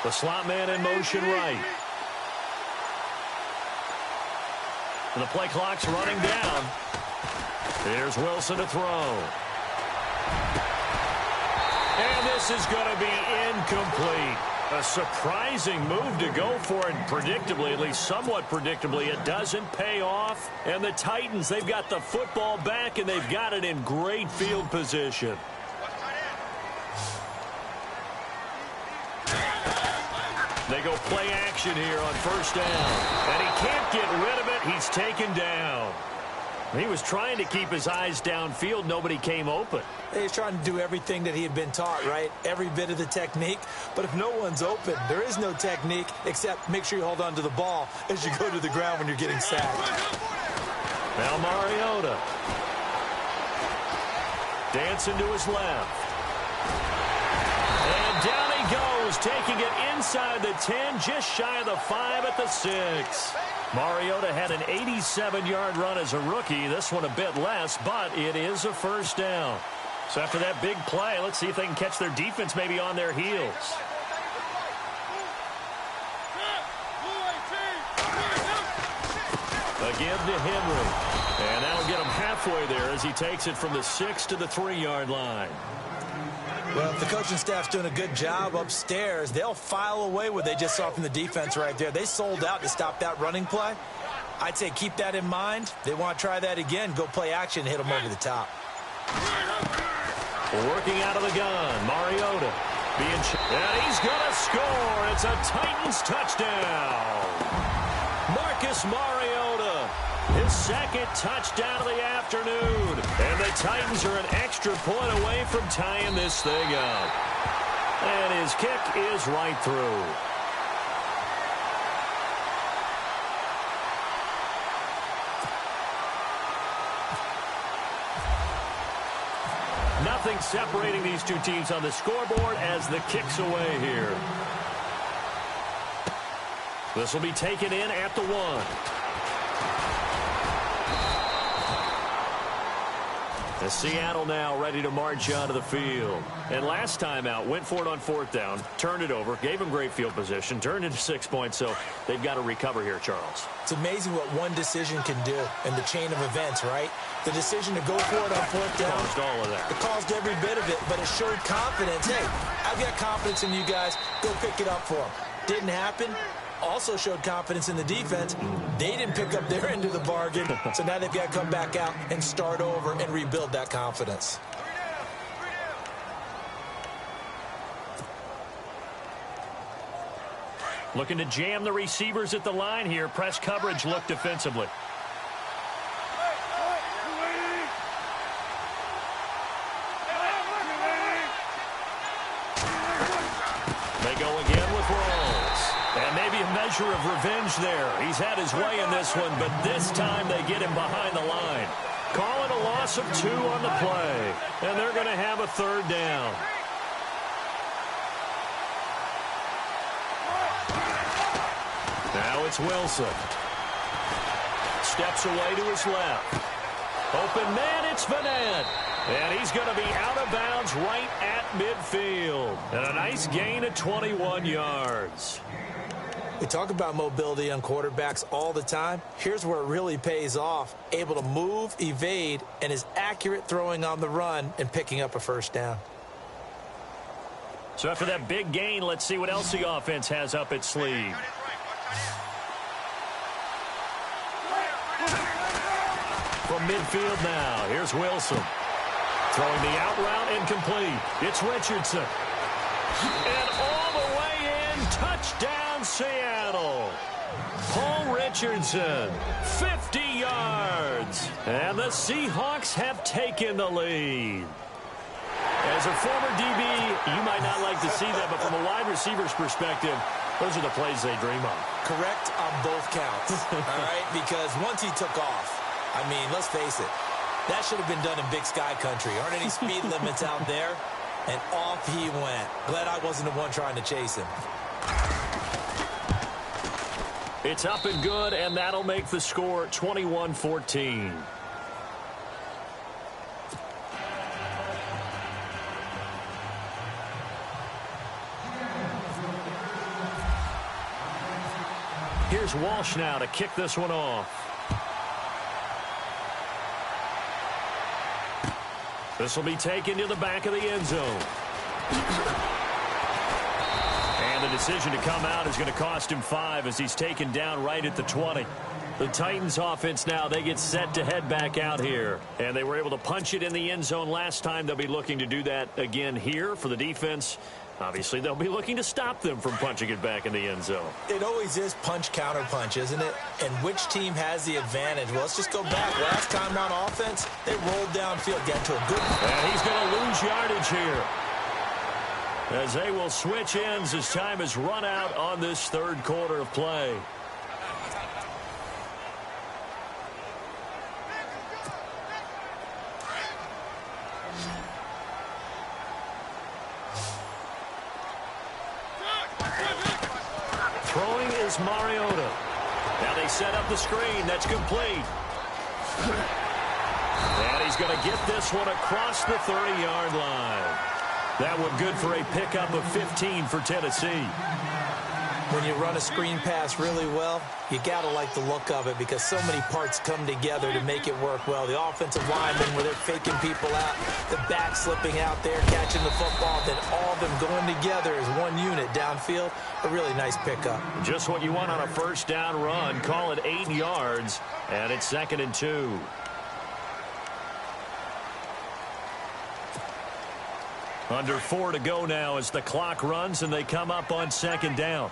The slot man in motion right. And the play clock's running down. Here's Wilson to throw. And this is going to be incomplete. A surprising move to go for it predictably, at least somewhat predictably. It doesn't pay off. And the Titans, they've got the football back, and they've got it in great field position. They go play action here on first down. And he can't get rid of it. He's taken down. He was trying to keep his eyes downfield. Nobody came open.
He's trying to do everything that he had been taught, right? Every bit of the technique. But if no one's open, there is no technique except make sure you hold on to the ball as you go to the ground when you're getting sacked.
Now Mariota. Dancing to his left. And down he goes, taking it inside the 10, just shy of the 5 at the 6. Mariota had an 87-yard run as a rookie. This one a bit less, but it is a first down. So after that big play, let's see if they can catch their defense maybe on their heels. Again to Henry. And that'll get him halfway there as he takes it from the 6 to the 3-yard line.
Well, if the coaching staff's doing a good job upstairs, they'll file away what they just saw from the defense right there. They sold out to stop that running play. I'd say keep that in mind. They want to try that again. Go play action, hit them over the top.
Working out of the gun, Mariota. And he's going to score. It's a Titans touchdown. Marcus Mariota, his second touchdown of the afternoon. And the Titans are an extra point away from tying this thing up. And his kick is right through. Nothing separating these two teams on the scoreboard as the kick's away here. This will be taken in at the 1. The Seattle now ready to march onto the field. And last time out, went for it on fourth down, turned it over, gave them great field position, turned into 6 points, so they've got to recover here, Charles.
It's amazing what one decision can do in the chain of events, right? The decision to go for it on fourth down.
Caused all of that.
It caused every bit of it, but it showed confidence. Hey, I've got confidence in you guys. Go pick it up for them. Didn't happen. Also showed confidence in the defense. They didn't pick up their end of the bargain, so now they've got to come back out and start over and rebuild that confidence.
Looking to jam the receivers at the line here. Press coverage look defensively. They go again with Rawls. And maybe a measure of revenge there. He's had his way in this one, but this time they get him behind the line. Call it a loss of 2 on the play. And they're going to have a third down. Now it's Wilson. Steps away to his left. Open man, it's Vanette. And he's going to be out of bounds right at midfield. And a nice gain of 21 yards.
We talk about mobility on quarterbacks all the time. Here's where it really pays off. Able to move, evade, and is accurate throwing on the run and picking up a first down.
So after that big gain, let's see what else the offense has up its sleeve. From midfield now, here's Wilson. Throwing the out route incomplete. It's Richardson. And all the way in, touchdown Seattle. Paul Richardson, 50 yards. And the Seahawks have taken the lead. As a former DB, you might not like to see that, but from a wide receiver's perspective, those are the plays they dream of.
Correct on both counts, all right? Because once he took off, I mean, let's face it, that should have been done in Big Sky Country. Aren't any speed limits out there? And off he went. Glad I wasn't the one trying to chase him.
It's up and good, and that'll make the score 21-14. Here's Walsh now to kick this one off. This will be taken to the back of the end zone. And the decision to come out is going to cost him 5 as he's taken down right at the 20. The Titans offense now, they get set to head back out here. And they were able to punch it in the end zone last time. They'll be looking to do that again here for the defense. Obviously, they'll be looking to stop them from punching it back in the end zone.
It always is punch, counter punch, isn't it? And which team has the advantage? Well, let's just go back. Last time on offense, they rolled downfield, got to a good...
And he's going to lose yardage here, as they will switch ends as time is run out on this third quarter of play. Throwing is Mariota. Now they set up the screen. That's complete. And he's going to get this one across the 30-yard line. That one good for a pickup of 15 for Tennessee.
When you run a screen pass really well, you got to like the look of it because so many parts come together to make it work well. The offensive linemen, where they're faking people out, the back slipping out there, catching the football, then all of them going together as one unit downfield. A really nice pickup. Just
what you want on a first down run. Call it 8 yards, and it's 2nd and 2. Under 4 to go now as the clock runs and they come up on 2nd down.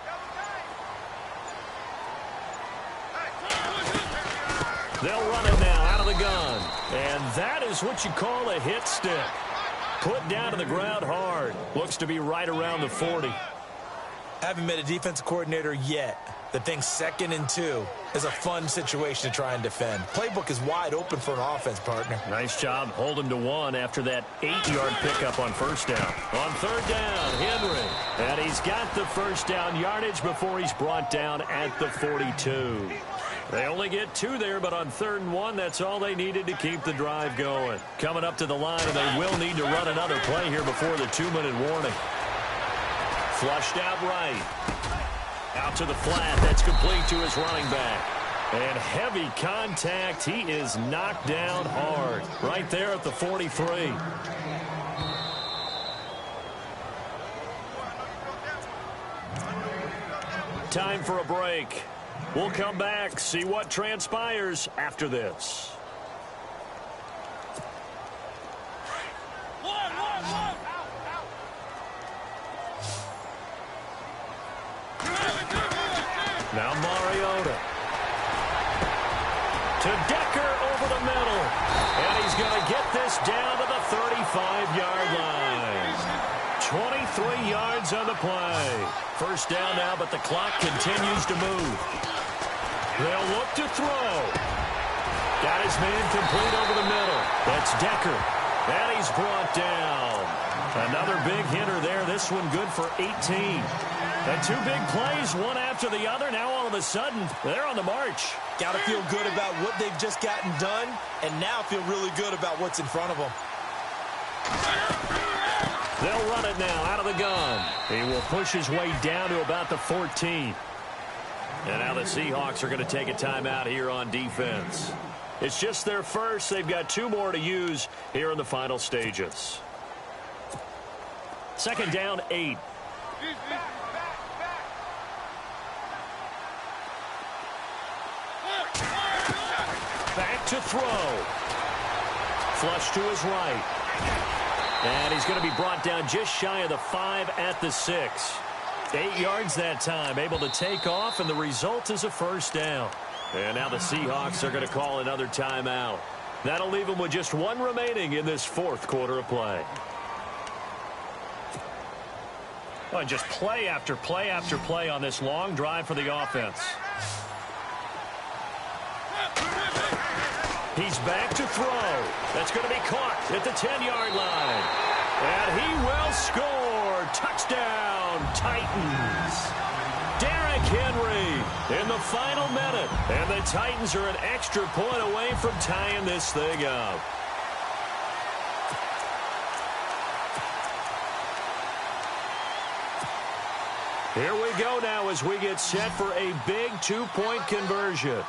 They'll run it now out of the gun. And that is what you call a hit stick. Put down to the ground hard. Looks to be right around the 40.
Haven't met a defensive coordinator yet that thinks 2nd and 2 is a fun situation to try and defend. Playbook is wide open for an offense, partner.
Nice job. Hold him to 1 after that 8-yard pickup on first down. On 3rd down, Henry. And he's got the first down yardage before he's brought down at the 42. They only get 2 there, but on 3rd and 1, that's all they needed to keep the drive going. Coming up to the line, and they will need to run another play here before the 2-minute warning. Flushed out right. Out to the flat. That's complete to his running back. And heavy contact. He is knocked down hard. Right there at the 43. Time for a break. We'll come back, see what transpires after this. Now Mariota. To Decker over the middle. And he's going to get this down to the 35-yard line. 23 yards on the play. First down now, but the clock continues to move. They'll look to throw. Got his man complete over the middle. That's Decker. And he's brought down. Another big hitter there. This one good for 18. And 2 big plays, one after the other. Now all of a sudden, they're on the march.
Got to feel good about what they've just gotten done, and now feel really good about what's in front of them.
They'll run it now out of the gun. He will push his way down to about the 14. And now the Seahawks are going to take a timeout here on defense. It's just their first. They've got 2 more to use here in the final stages. Second down, 8. Back to throw. Flush to his right. And he's going to be brought down just shy of the 5 at the 6. 8 yards that time, able to take off, and the result is a first down. And now the Seahawks are going to call another timeout. That'll leave them with just 1 remaining in this 4th quarter of play. Well, just play after play after play on this long drive for the offense. He's back to throw. That's going to be caught at the 10-yard line. And he will score. Touchdown, Titans. Derrick Henry in the final minute. And the Titans are an extra point away from tying this thing up. Here we go now as we get set for a big 2-point conversion.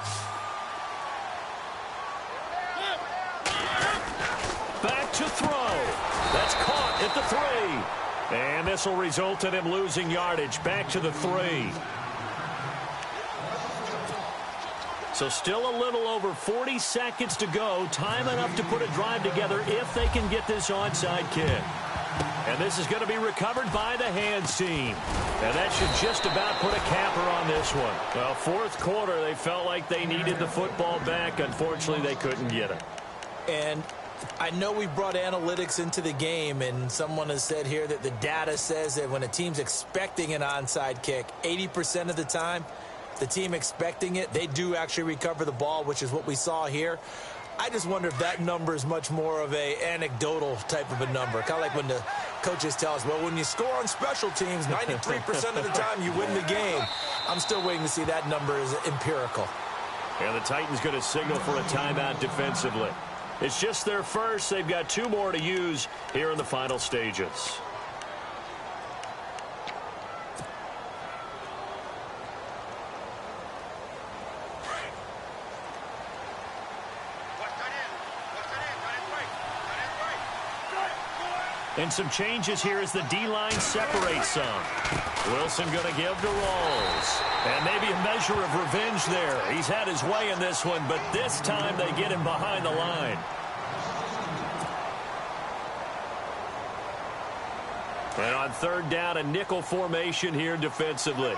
Back to throw. That's caught at the 3. And this will result in him losing yardage. Back to the 3. So still a little over 40 seconds to go. Time enough to put a drive together if they can get this onside kick. And this is going to be recovered by the hands team. And that should just about put a capper on this one. Well, 4th quarter, they felt like they needed the football back. Unfortunately, they couldn't get it.
And I know we brought analytics into the game, and someone has said here that the data says that when a team's expecting an onside kick, 80% of the time, the team expecting it, they do actually recover the ball, which is what we saw here. I just wonder if that number is much more of a anecdotal type of a number. Kind of like when the coaches tell us, well, when you score on special teams, 93% of the time you win the game. I'm still waiting to see that number is empirical.
And the Titans going to signal for a timeout defensively. It's just their first. They've got 2 more to use here in the final stages. And some changes here as the D-line separates some. Wilson going to give to Rolls. And maybe a measure of revenge there. He's had his way in this one, but this time they get him behind the line. And on 3rd down, a nickel formation here defensively.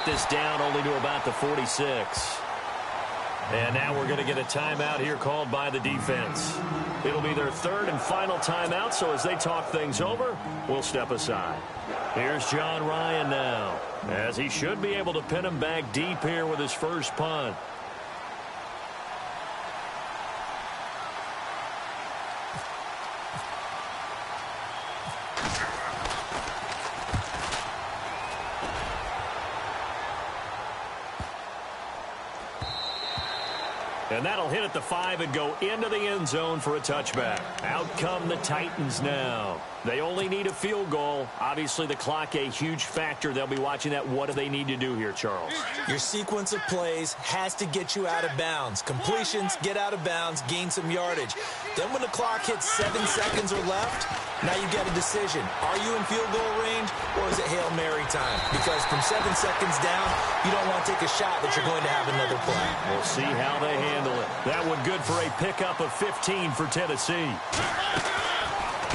This down only to about the 46. And now we're going to get a timeout here called by the defense. It'll be their 3rd and final timeout, so as they talk things over, we'll step aside. Here's John Ryan now, as he should be able to pin him back deep here with his first punt. And that'll hit at the 5 and go into the end zone for a touchback. Out come the Titans now. They only need a field goal. Obviously, the clock a huge factor. They'll be watching that. What do they need to do here, Charles?
Your sequence of plays has to get you out of bounds. Completions, get out of bounds, gain some yardage. Then when the clock hits 7 seconds or left, now you get a decision. Are you in field goal range, or is it Hail Mary time? Because from 7 seconds down, you don't want to take a shot that you're going to have another play.
We'll see how they handle it. That one good for a pickup of 15 for Tennessee.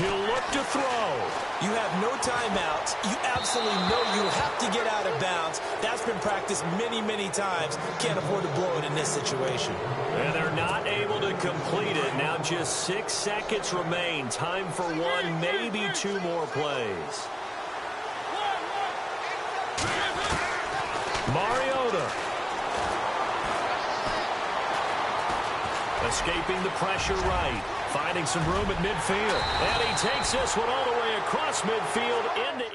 He'll look to throw.
You have no timeouts. You absolutely know you have to get out of bounds. That's been practiced many, many times. Can't afford to blow it in this situation.
And they're not able to complete it. Now just 6 seconds remain. Time for 1, maybe 2 more plays. Mariota. Escaping the pressure right. Finding some room at midfield. And he takes this one all the way across midfield into